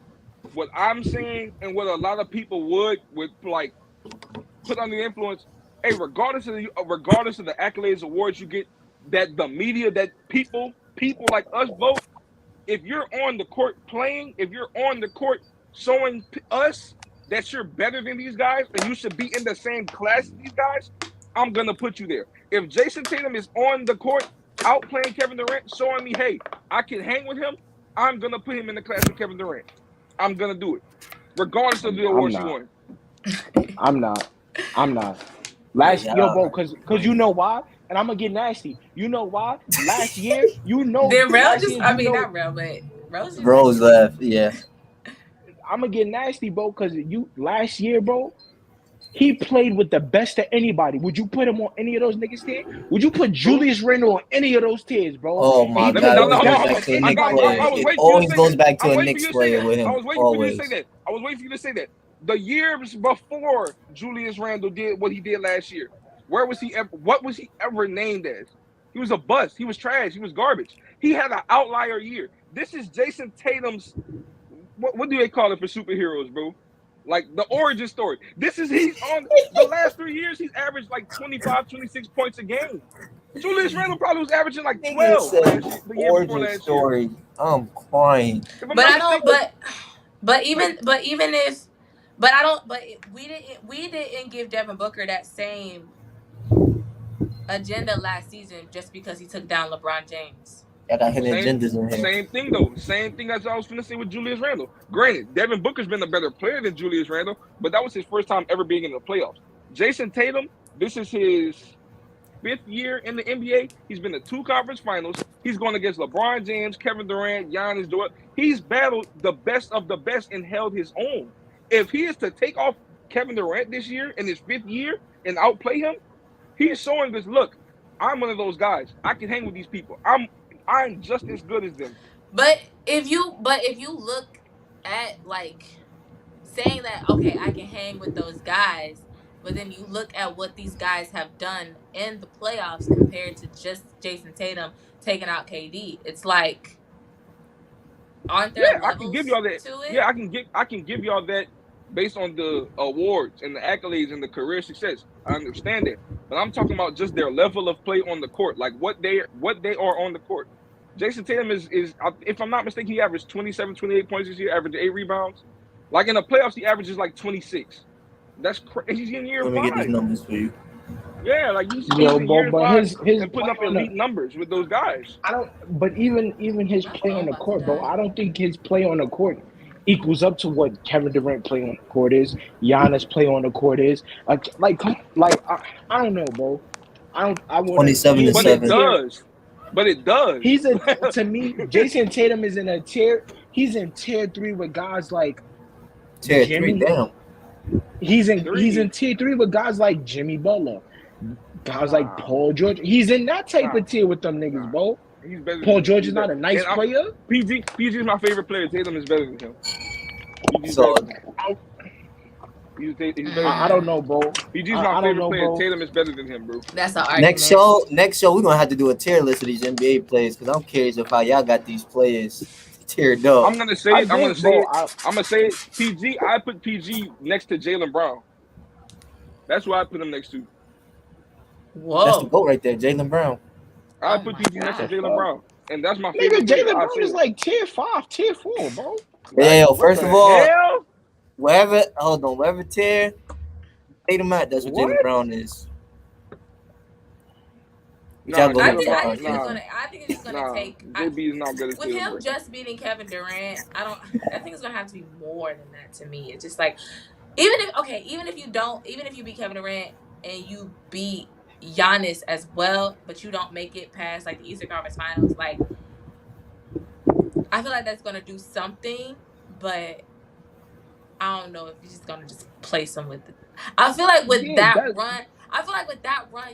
what I'm saying and what a lot of people would like put under the influence, hey, regardless of the accolades, awards you get, that the media, that people like us vote, if you're on the court playing, if you're on the court showing us that you're better than these guys and you should be in the same class as these guys, I'm going to put you there. If Jason Tatum is on the court outplaying Kevin Durant, showing me, hey, I can hang with him, I'm going to put him in the class of Kevin Durant. I'm going to do it, regardless of the awards you won. I'm not. Last year, bro, because you know why? And I'm going to get nasty. You know why? Last year, you know. Then not Rel, but Rose left, yeah. I'm going to get nasty, bro, because last year, bro, he played with the best of anybody. Would you put him on any of those niggas' tiers? Would you put Julius Randle on any of those tiers, bro? Oh my God! It always goes back to a Knicks player with him. I was waiting for you to say that. I was waiting for you to say that. The years before Julius Randle did what he did last year, where was he ever? What was he ever named as? He was a bust. He was trash. He was garbage. He had an outlier year. This is Jason Tatum's. What do they call it for superheroes, bro? Like the origin story. He's on the last 3 years, he's averaged like 25, 26 points a game. Julius Randle probably was averaging like 12 the year before last story. Year. I'm crying. But we didn't give Devin Booker that same agenda last season just because he took down LeBron James. I got hidden agendas in here. Same thing though. Same thing as I was finna say with Julius Randle. Granted, Devin Booker's been a better player than Julius Randle, but that was his first time ever being in the playoffs. Jason Tatum, this is his 5th year in the NBA. He's been to 2 conference finals. He's going against LeBron James, Kevin Durant, Giannis. He's battled the best of the best and held his own. If he is to take off Kevin Durant this year in his 5th year and outplay him, he's showing this. Look, I'm one of those guys. I can hang with these people. I'm just as good as them. But if you look at like saying that, okay, I can hang with those guys, but then you look at what these guys have done in the playoffs compared to just Jason Tatum taking out KD, it's like, aren't there levels I can give y'all that. to it? Yeah, I can give y'all that based on the awards and the accolades and the career success. I understand that, but I'm talking about just their level of play on the court, like what they are on the court. Jason Tatum is if I'm not mistaken, he averaged 27, 28 points this year, averaged 8 rebounds. Like in the playoffs, he averages like 26. That's crazy. He's in year 5. Let me get these numbers for you. Yeah, like he's in but year 5 his and putting up elite numbers with those guys. But even his play on the court, bro, I don't think his play on the court equals up to what Kevin Durant play on the court is, Giannis play on the court is. I don't know, bro. I want 27 to 7. But it does. To me, Jason Tatum is in a tier. He's in tier 3 with guys like Tier Jimmy. 3, damn. He's in tier 3 with guys like Jimmy Butler, guys like Paul George. He's in that type of tier with them niggas, bro. He's better. Paul George is not a nice player. PG is my favorite player. Tatum is better than him. So I don't know, bro. PG's my favorite player. Tatum is better than him, bro. That's an argument. Next show, we're gonna have to do a tier list of these NBA players because I'm curious of how y'all got these players tiered up. I'm gonna say it. PG. I put PG next to Jaylen Brown. That's why I put him next to. Whoa. That's the goat right there, Jaylen Brown. I put PG next to Jaylen Brown, and that's my favorite. Nigga, Jaylen Brown is like tier 5, tier 4, bro. Yeah, first of all, wherever tier Tatum at, that's what Jaylen Brown is. I think it's gonna take. JB is not good with him just beating Kevin Durant. I think it's gonna have to be more than that to me. It's just like, even if you beat Kevin Durant and you beat Giannis as well, but you don't make it past like the Eastern Conference Finals, like I feel like that's gonna do something, but I don't know if you're just gonna just place him with it. I feel like with that run,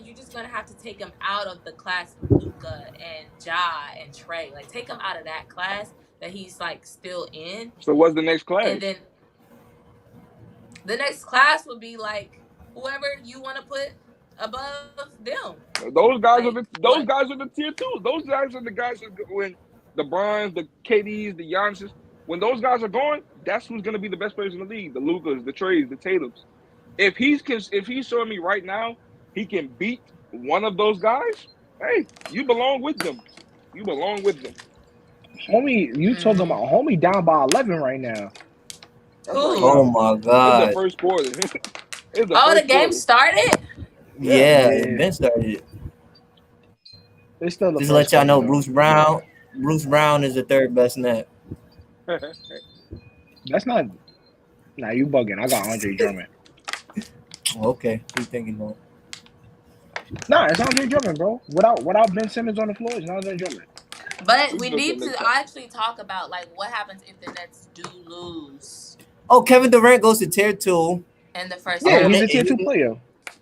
you're just gonna have to take him out of the class of Luka and Ja and Trey. Like, take him out of that class that he's like still in. So what's the next class? And then the next class would be like whoever you want to put above them. Those guys are the tier 2. Those guys are the guys when the Bryans, the KDs, the Giannis. When those guys are gone, that's who's gonna be the best players in the league. The Lukas, the Treys, the Tatums. If he's showing me right now, he can beat one of those guys. Hey, you belong with them. Homie, you talking about homie down by 11 right now? Oh my God! It's the first quarter. The game started. Yeah, it been started. It's still the just to let y'all know, Bruce Brown is the 3rd best net. That's not. Nah, you bugging. I got Andre Drummond. Okay, keep thinking though. Nah, it's Andre Drummond, bro. Without Ben Simmons on the floor, it's Andre Drummond. But we need to actually talk about like what happens if the Nets do lose. Oh, Kevin Durant goes to tier 2 in the first. Yeah, round. he's a tier 2 player.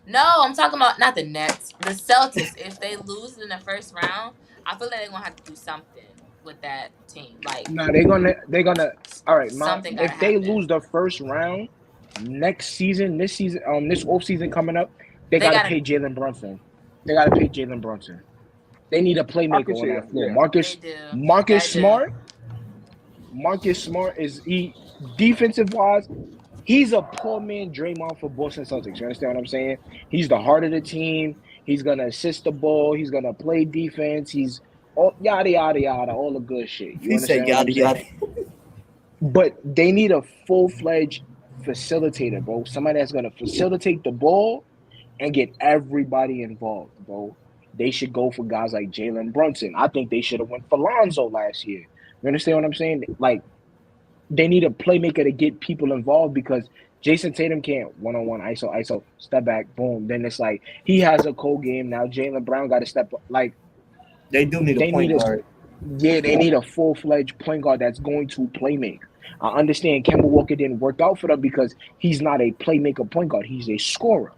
No, I'm talking about not the Nets, the Celtics. If they lose in the first round, I feel like they're gonna have to do something with that team. Like, no, they're gonna. All right, if they lose the first round next season, this off season coming up, they gotta pay Jalen Brunson. They need a playmaker on that floor. Yeah. Marcus Smart is defensive wise. He's a poor man Draymond for Boston Celtics. You understand what I'm saying? He's the heart of the team. He's gonna assist the ball. He's gonna play defense. He's yada yada yada, all the good shit. You said yada yada. But they need a full-fledged facilitator, bro. Somebody that's gonna facilitate the ball and get everybody involved, bro. they should go for guys like Jalen Brunson. I think they should have went for Lonzo last year. You understand what I'm saying? Like, they need a playmaker to get people involved because Jason Tatum can't one-on-one ISO, step back, boom. Then it's like he has a cold game. Now Jaylen Brown got to step up. Like, They do need a point guard. yeah, they need a full-fledged point guard that's going to play make. I understand Kemba Walker didn't work out for them because he's not a playmaker point guard. He's a scorer.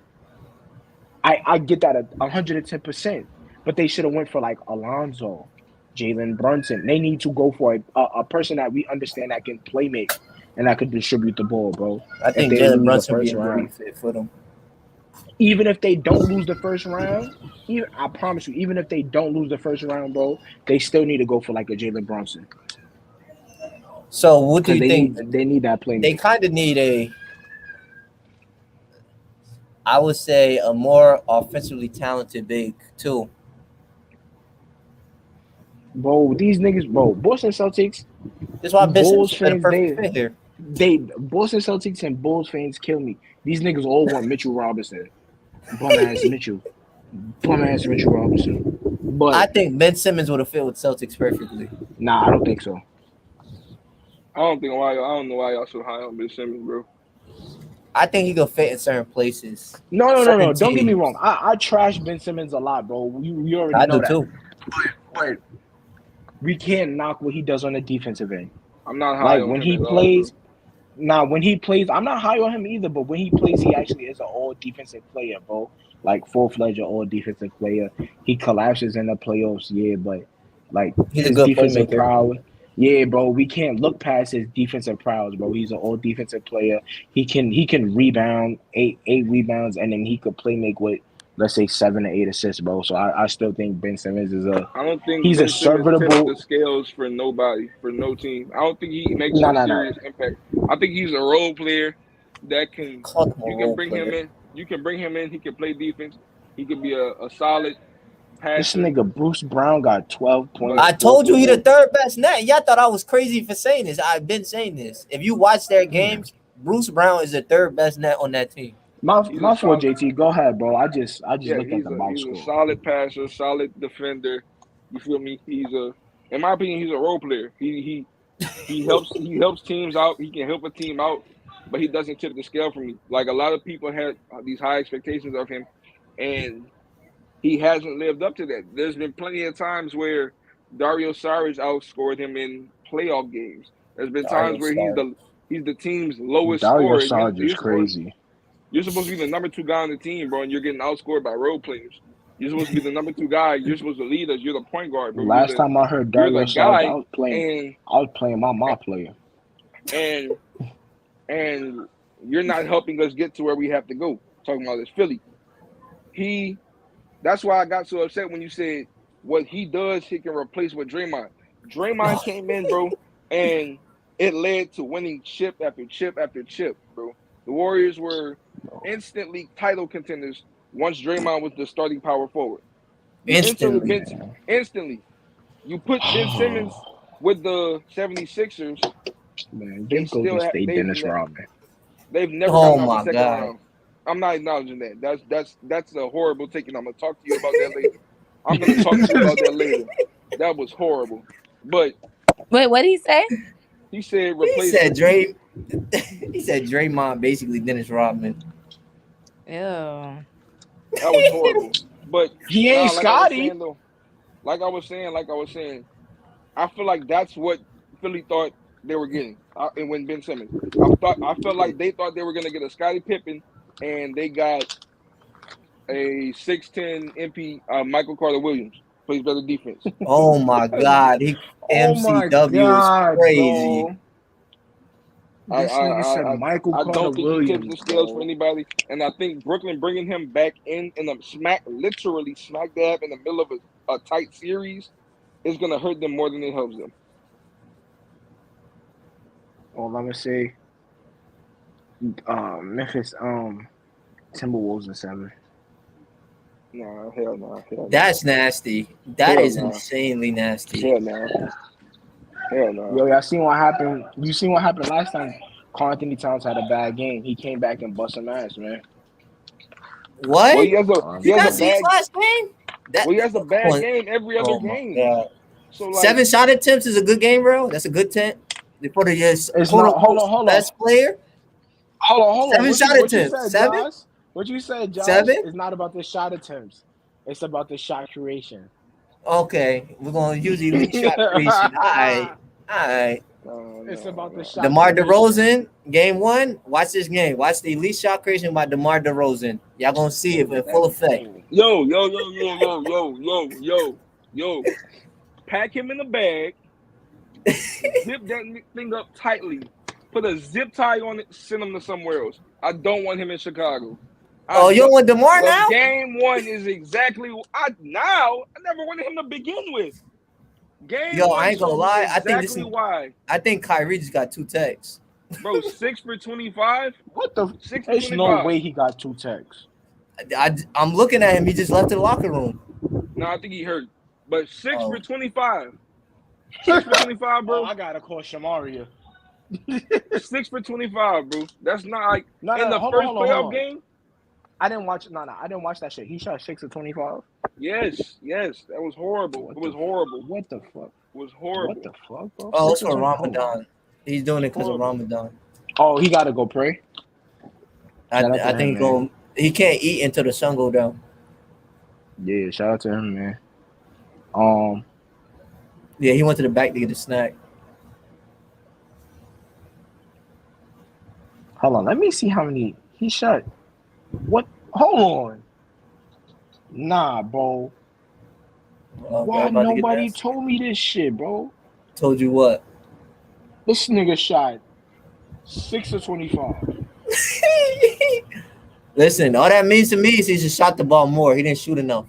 I get that at 110%. But they should have went for like Alonzo, Jalen Brunson. They need to go for a person that we understand that can play make and that could distribute the ball, bro. I think Jalen Brunson would be a great fit for them. Even if they don't lose the first round, I promise you, even if they don't lose the first round, bro, they still need to go for like a Jalen Brunson. So what do you think? They need that playmaker. They kind of need I would say a more offensively talented big too. Bro, these niggas, bro, Boston Celtics. That's why Bulls fans, fans, fit here. Boston Celtics and Bulls fans kill me. These niggas all want Mitchell Robinson. Bum ass Mitchell Robinson. But I think Ben Simmons would have fit with Celtics perfectly. Nah, I don't think so. I don't know why y'all so high on Ben Simmons, bro. I think he could fit in certain places. No. Don't get me wrong. I trash Ben Simmons a lot, bro. You already know that. I do too. But we can't knock what he does on the defensive end. I'm not high on when him he at all, plays. When he plays, I'm not high on him either. But when he plays, he actually is an all defensive player, bro. Like full-fledged all defensive player. He collapses in the playoffs, yeah, but like he's his a good defensive playmaker. prowess. Yeah, bro, we can't look past his defensive prowess, bro. He's an all defensive player. He can rebound, eight rebounds, and then he could play make with, let's say, 7 or 8 assists, bro. So I still think Ben Simmons is I don't think he's Ben a Simmons serviceable. tips the scales for nobody, for no team. I don't think he makes No. serious impact. I think he's a role player that can you can bring him in. You can bring him in. He can play defense. He could be a solid passer. This nigga Bruce Brown got 12 points. I told you he the third best net. Y'all thought I was crazy for saying this. I've been saying this. If you watch their games, Bruce Brown is the third best net on that team. My fault, JT. Go ahead, bro. I just looked at the box he's score. a solid passer, solid defender. You feel me? In my opinion, he's a role player. He helps teams out. He can help a team out, but he doesn't tip the scale for me. Like a lot of people had these high expectations of him, and he hasn't lived up to that. There's been plenty of times where Dario Saric outscored him in playoff games. There's been times where he's the team's lowest Dario scorer. Saric is crazy. You're supposed to be the number 2 guy on the team, bro, and you're getting outscored by role players. You're supposed to be the number 2 guy. You're supposed to lead us. You're the point guard, bro. Last time I heard Dario Saric, I was playing my player. And you're not helping us get to where we have to go. Talking about this Philly. That's why I got so upset when you said what he does, he can replace with Draymond. Draymond came in, bro, and it led to winning chip after chip after chip, bro. The Warriors were instantly title contenders once Draymond was the starting power forward. Instantly. You put Ben Simmons with the 76ers. Man, give Golden State Dennis Rodman. They've never gotten out the second round. I'm not acknowledging that. That's a horrible take, and I'm gonna talk to you about that later. That was horrible. But wait, what did he say? He said He said Draymond basically Dennis Rodman. Ew. That was horrible. But he ain't Scotty. Like I was saying, I feel like that's what Philly thought they were getting. And when Ben Simmons, I felt like they thought they were gonna get a Scottie Pippen, and they got a 6'10" MP Michael Carter Williams. Plays better defense. Oh my God, MCW is crazy. Bro. This nigga said Michael I Carter don't think Williams, he tips the scales for anybody, and I think Brooklyn bringing him back in literally smack dab in the middle of a tight series is gonna hurt them more than it helps them. Well, let me say, Memphis, Timberwolves in 7. Nah, hell no. That's nasty. That is insanely nasty. Hell no. Yo, y'all seen what happened? You seen what happened last time? Karl Anthony Towns had a bad game. He came back and busted some ass, man. What? Well, he has a last game? That Well, he has a bad one- game every other oh my game. God. So like, 7 shot attempts is a good game, bro. That's a good 10. For the It's quote not. Hold unquote on. Hold on. best player. Hold on. 7 shot What you attempts. said, 7? Josh? What you said, Josh? 7? It's not about the shot attempts. It's about the shot creation. Okay, we're gonna use elite shot creation. All right, all right. It's about the shot DeMar creation. DeRozan, game 1. Watch this game. Watch the elite shot creation by DeMar DeRozan. Y'all gonna see it in full effect. Yo. Pack him in a bag. Zip that thing up tightly. Put a zip tie on it. Send him to somewhere else. I don't want him in Chicago. Oh, you don't want DeMar Well, now? game 1 is exactly I never wanted him to begin with. Game Yo, 1 I ain't gonna showed me lie. exactly why. I think Kyrie just got 2 texts. Bro, 6 for 25. What the? 6 for There's 25. no way he got 2 texts. I'm looking at him. He just left the locker room. No, I think he hurt. But 6 Oh. for 25. 6 for 25, bro. I gotta call Shamaria. 6 for 25, bro. That's not like No, in the hold first on, hold playoff on. game. I didn't watch. I didn't watch that shit. He shot 6 of 25. Yes, that was horrible. It was horrible. What the fuck? It was horrible. What the fuck, bro? Oh, it's 6 of for 20 hold on. Ramadan. He's doing it because of Ramadan. Oh, he gotta go pray. I Shout out to think him, he can't eat until the sun go down. Yeah, shout out to him, man. Yeah, he went to the back to get a snack. Hold on. Let me see how many he shot. What? Hold on. Nah, bro. Oh, Why about to get nobody nasty. told me this shit, bro? Told you what? This nigga shot 6 of 25. Listen, all that means to me is he just shot the ball more. He didn't shoot enough.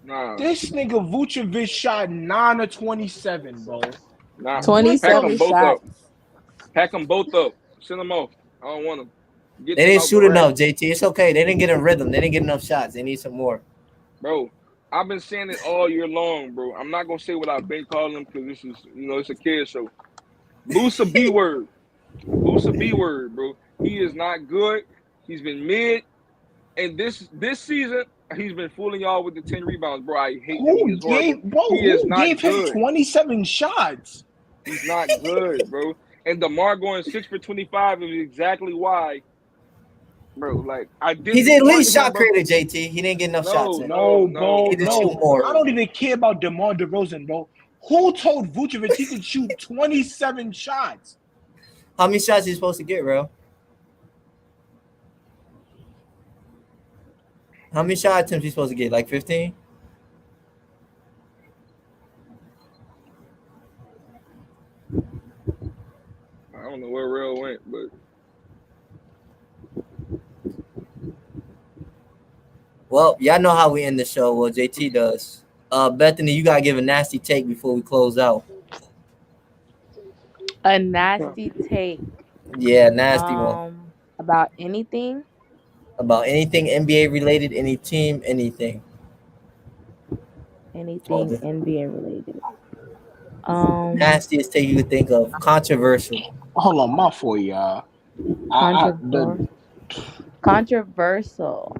Nah, This nigga Vucevic shot 9 of 27, bro. nah. 27 Pack them both shots. up. Pack them both up. Send them off. I don't want them. They didn't shoot enough, JT. It's okay. They didn't get in rhythm. They didn't get enough shots. They need some more. Bro, I've been saying it all year long, bro. I'm not gonna say what I've been calling him because this is, it's a kid show. Boosa B word. Boosa B word, bro. He is not good. He's been mid. And this season, he's been fooling y'all with the 10 rebounds, bro. I hate him. He Who is horrible. gave, He is not him good. 27 shots? He's not good, bro. And DeMar going 6 for 25 is exactly why, bro. Like, I didn't. He's at want least him, shot bro. creator, JT. He didn't get enough shots in. No, bro. He did No. shoot more. I don't even care about DeMar DeRozan, bro. Who told Vucevic he could shoot 27 shots? How many shots he supposed to get, bro? How many shot attempts he supposed to get? Like 15? I don't know where Real went, but Well, y'all know how we end the show. Well, JT does. Bethany, you gotta give a nasty take before we close out. A nasty take. Yeah, nasty one. About anything. About anything NBA related, any team, anything. Anything NBA related. Nastiest take you could think of. Controversial. Hold on, my fault, y'all. Controversial.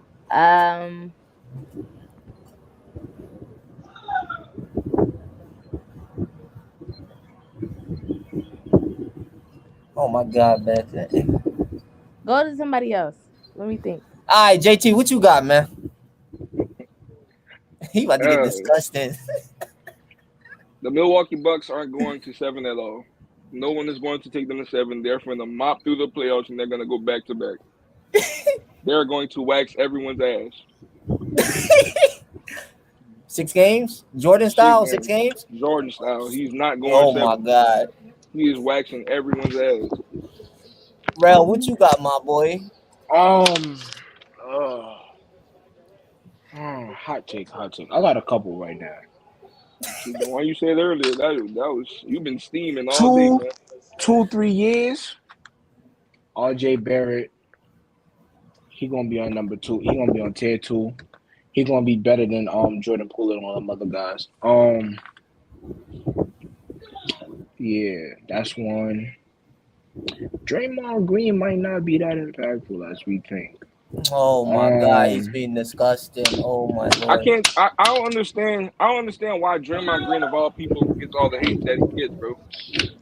Oh my God, Bethany. Go to somebody else. Let me think. All right, JT, what you got, man? He about to get disgusting. the Milwaukee Bucks aren't going to 7 at all. No one is going to take them to 7. They're going to mop through the playoffs and they're going to go back to back. They're going to wax everyone's ass. 6 games? Jordan style, 6 games? Jordan style. He's not going. Oh 7. my God. He is waxing everyone's ass. Rel, what you got, my boy? Hot take. I got a couple right now. The one you said earlier, that was you've been steaming all day, man. 2-3 years. RJ Barrett. He gonna be on number 2. He gonna be on tier 2. He gonna be better than Jordan Poole and all them other guys. Yeah, that's one. Draymond Green might not be that impactful as we think. Oh my God, he's being disgusting. Oh my Lord. I don't understand. I don't understand why Draymond Green of all people gets all the hate that he gets, bro.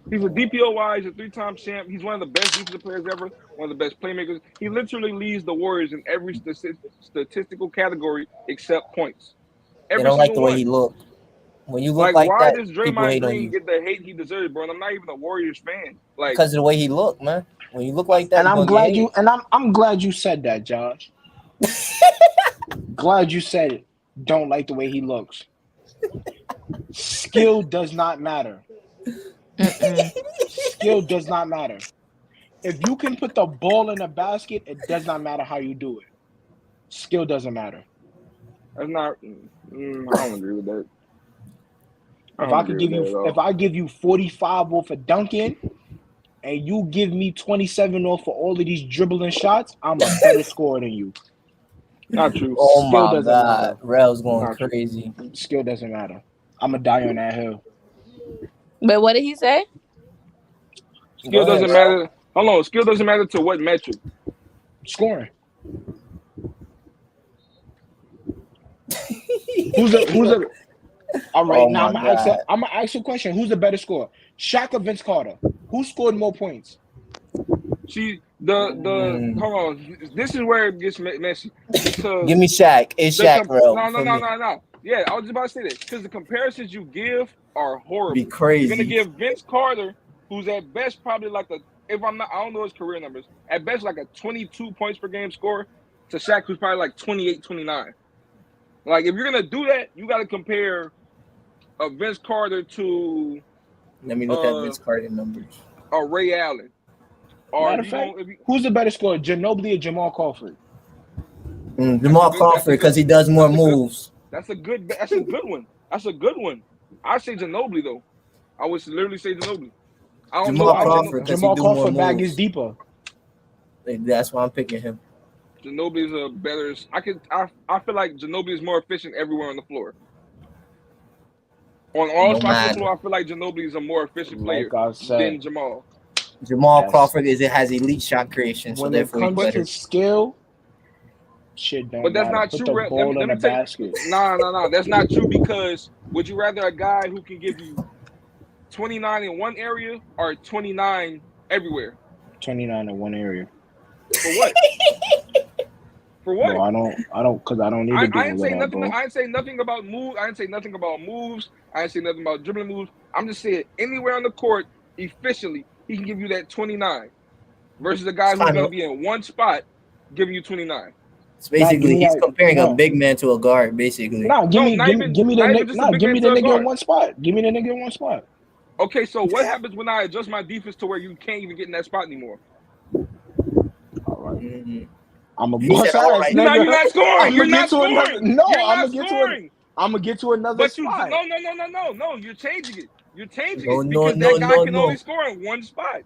He's a DPOY. He's a 3-time champ. He's one of the best defensive players ever. One of the best playmakers. He literally leads the Warriors in every statistical category except points. They don't like the way he look. When you look like why that, does people Draymond hate on Green you get the hate he deserves, bro? And I'm not even a Warriors fan. Like, because of the way he look, man. When you look like that, And you're I'm gonna glad get you and I'm glad you said that, Josh. Glad you said it. Don't like the way he looks. Skill does not matter. Skill does not matter. If you can put the ball in the basket, it does not matter how you do it. Skill doesn't matter. that's not. I don't agree with that. If I give you 45 off of dunking, and you give me 27 off for all of these dribbling shots, I'm a better scorer than you. Not true. Oh Skill my doesn't God, matter. Rel's going Not true. crazy. Skill doesn't matter. I'm gonna die on that hill. But what did he say? Skill Go ahead, doesn't Rel. matter. Hold on. Skill doesn't matter to what metric? Scoring. Who's a all right, Oh now my I'm gonna ask you a question. Who's the better scorer? Shaq or Vince Carter? Who scored more points? See, hold on. This is where it gets messy. Because Give me Shaq. It's Shaq, Rel. No. Yeah, I was just about to say that because the comparisons you give are horrible. Be crazy. You're gonna give Vince Carter, who's at best probably like I don't know his career numbers, at best like a 22 points per game scorer, to Shaq, who's probably like 28, 29. Like, if you're gonna do that, you got to compare a Vince Carter to Let me look at Vince Carter numbers. a Ray Allen. Or Matter of fact, who's the better scorer, Ginobili or Jamal Crawford? Jamal Crawford, because he does more moves. That's a good one. That's a good one. I say Ginobili though. I would literally say Ginobili. I don't Jamal know. Crawford, Jamal Crawford bag is deeper. That's why I'm picking him. Ginobili's a better. I feel like Ginobili is more efficient everywhere on the floor. On all spots on the floor, I feel like Ginobili is a more efficient player than Jamal. Jamal Crawford has elite shot creation, so when therefore it comes he's better. to skill, shit don't But that's matter. not Put true. the ball in the basket. No. That's not true because would you rather a guy who can give you 29 in one area or 29 everywhere? 29 in one area. For what? For what? No, I don't, because I don't need to do I ain't say that, nothing. bro. I ain't say nothing about moves. I ain't say nothing about moves. I ain't say nothing about dribbling moves. I'm just saying anywhere on the court, efficiently, he can give you that 29 versus a guy who's going to be in one spot giving you 29. It's basically he's comparing a big man to a guard, basically. Give me the nigga in one spot. Give me the nigga in one spot. Okay, so what happens when I adjust my defense to where you can't even get in that spot anymore? All right. Mm-hmm. I'm a boss ass. You're not scoring. You're not scoring. No, I'm gonna get to another spot. No. You're changing it. You're changing No, it no, because no, that guy no, can no. only score in one spot.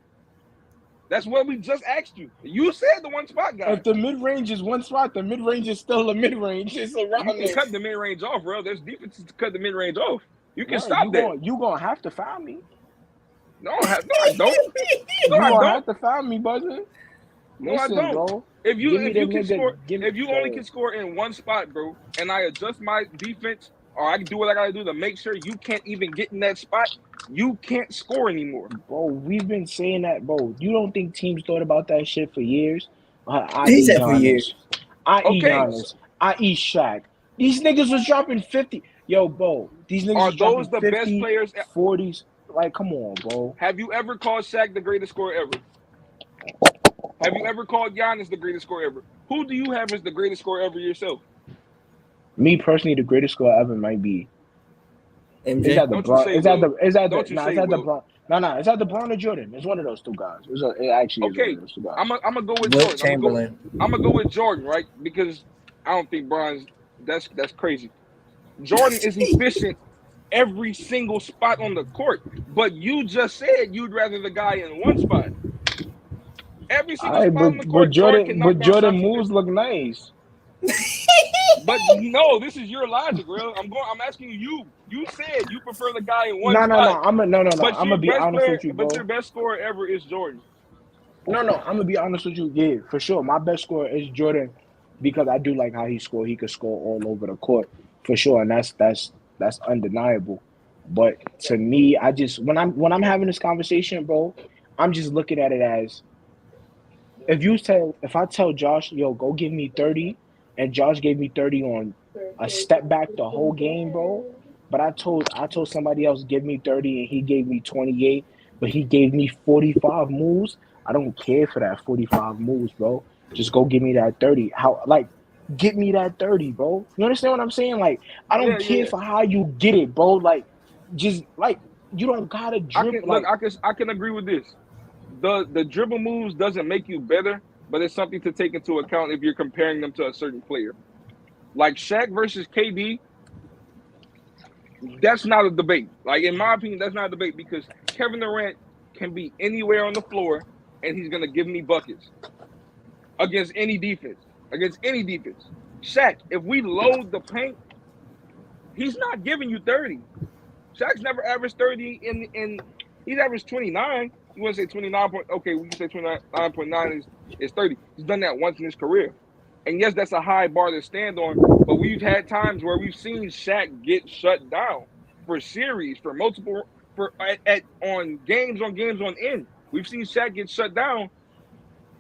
That's what we just asked you. You said the one spot guy. If the mid range is one spot, the mid range is still a mid range. It's around. You can cut the mid range off, bro. There's defenses to cut the mid range off. You can stop that. You gonna have to foul me. No, I don't. You gonna have to foul me, buzzer. No, I don't. Bro. If you only can score in one spot, bro, and I adjust my defense or I can do what I gotta do to make sure you can't even get in that spot, you can't score anymore. Bro, we've been saying that, bro. You don't think teams thought about that shit for years? He said for years. I eat Giannis. I eat Shaq. These niggas was dropping 50. Yo, bro, these niggas are was those dropping the 50, best players? 40s. Like, come on, bro. Have you ever called Shaq the greatest scorer ever? Have you ever called Giannis the greatest scorer ever? Who do you have as the greatest scorer ever yourself? Me personally, the greatest scorer ever might be. MJ. Is that the Bron? Is that the? Is that the? Don't you No, say is that the Will. Bron? No. Is that the Bron or Jordan? It's one of those two guys. It actually is one Okay, of those two guys. I'm gonna go with Wilt Jordan. Chamberlain. I'm gonna go with Jordan, right? Because I don't think Bron's. That's crazy. Jordan is efficient every single spot on the court, but you just said you'd rather the guy in one spot. Every single spot on the court, Jordan moves look nice. But no, this is your logic, bro. I'm asking you. You said you prefer the guy in one spot. No. I'm But gonna be honest with you, bro. But your best scorer ever is Jordan. No. I'm gonna be honest with you. Yeah, for sure. My best scorer is Jordan. because I do like how he scored. He could score all over the court for sure, and that's undeniable. But to me, I just when I'm having this conversation, bro, I'm just looking at it as if I tell Josh, yo, go give me 30, and Josh gave me 30 on a step back the whole game, bro. But I told somebody else give me 30 and he gave me 28, but he gave me 45 moves. I don't care for that 45 moves, bro. Just go give me that 30. Get me that 30, bro. You understand what I'm saying? Like, I don't care for how you get it, bro. Like, just like you don't gotta dribble. I can agree with this. The dribble moves doesn't make you better, but it's something to take into account if you're comparing them to a certain player. Like Shaq versus KD, that's not a debate. Like, in my opinion, that's not a debate because Kevin Durant can be anywhere on the floor and he's gonna give me buckets against any defense. Shaq, if we load the paint, he's not giving you 30. Shaq's never averaged 30 in he's averaged 29. You want to say 29 point? Okay, we can say 29.9 is 30. He's done that once in his career, and yes, that's a high bar to stand on. But we've had times where we've seen Shaq get shut down for series, for multiple, on games on end. We've seen Shaq get shut down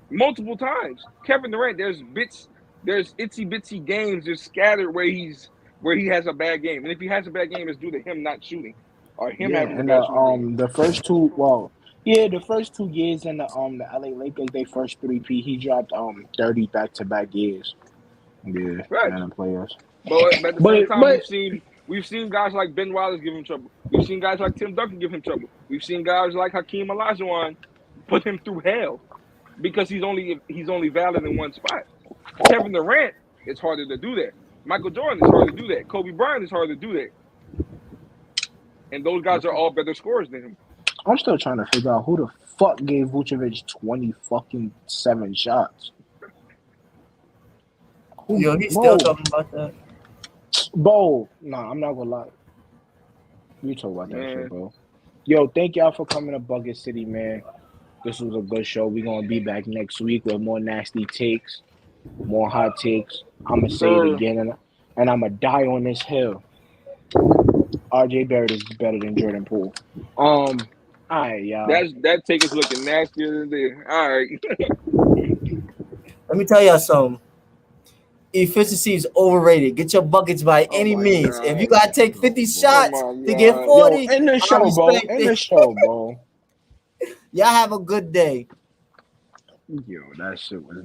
multiple times. Kevin Durant, there's itsy bitsy games just scattered where he has a bad game, and if he has a bad game, it's due to him not shooting or him having a bad shooting. The first 2 years in the LA Lakers, they first 3P, he dropped 30 back-to-back years. Yeah, right. And the players. But at the same time, we've seen guys like Ben Wallace give him trouble. We've seen guys like Tim Duncan give him trouble. We've seen guys like Hakeem Olajuwon put him through hell because he's only valid in one spot. Kevin Durant, it's harder to do that. Michael Jordan is hard to do that. Kobe Bryant is hard to do that. And those guys are all better scorers than him. I'm still trying to figure out who the fuck gave Vucevic 7 shots. Yo, he's still talking about that. Bro, nah, I'm not gonna lie. You talk about that shit, bro. Yo, thank y'all for coming to Bucket City, man. This was a good show. We're gonna be back next week with more nasty takes, more hot takes. I'm gonna say it again, and I'm gonna die on this hill. RJ Barrett is better than Jordan Poole. All right, y'all. That take is looking nastier than this. All right. Let me tell y'all something. Efficiency is overrated. Get your buckets by any means. God. If you gotta take 50 shots to get 40, in the show, bro. In the show, bro. Y'all have a good day. Yo, that shit was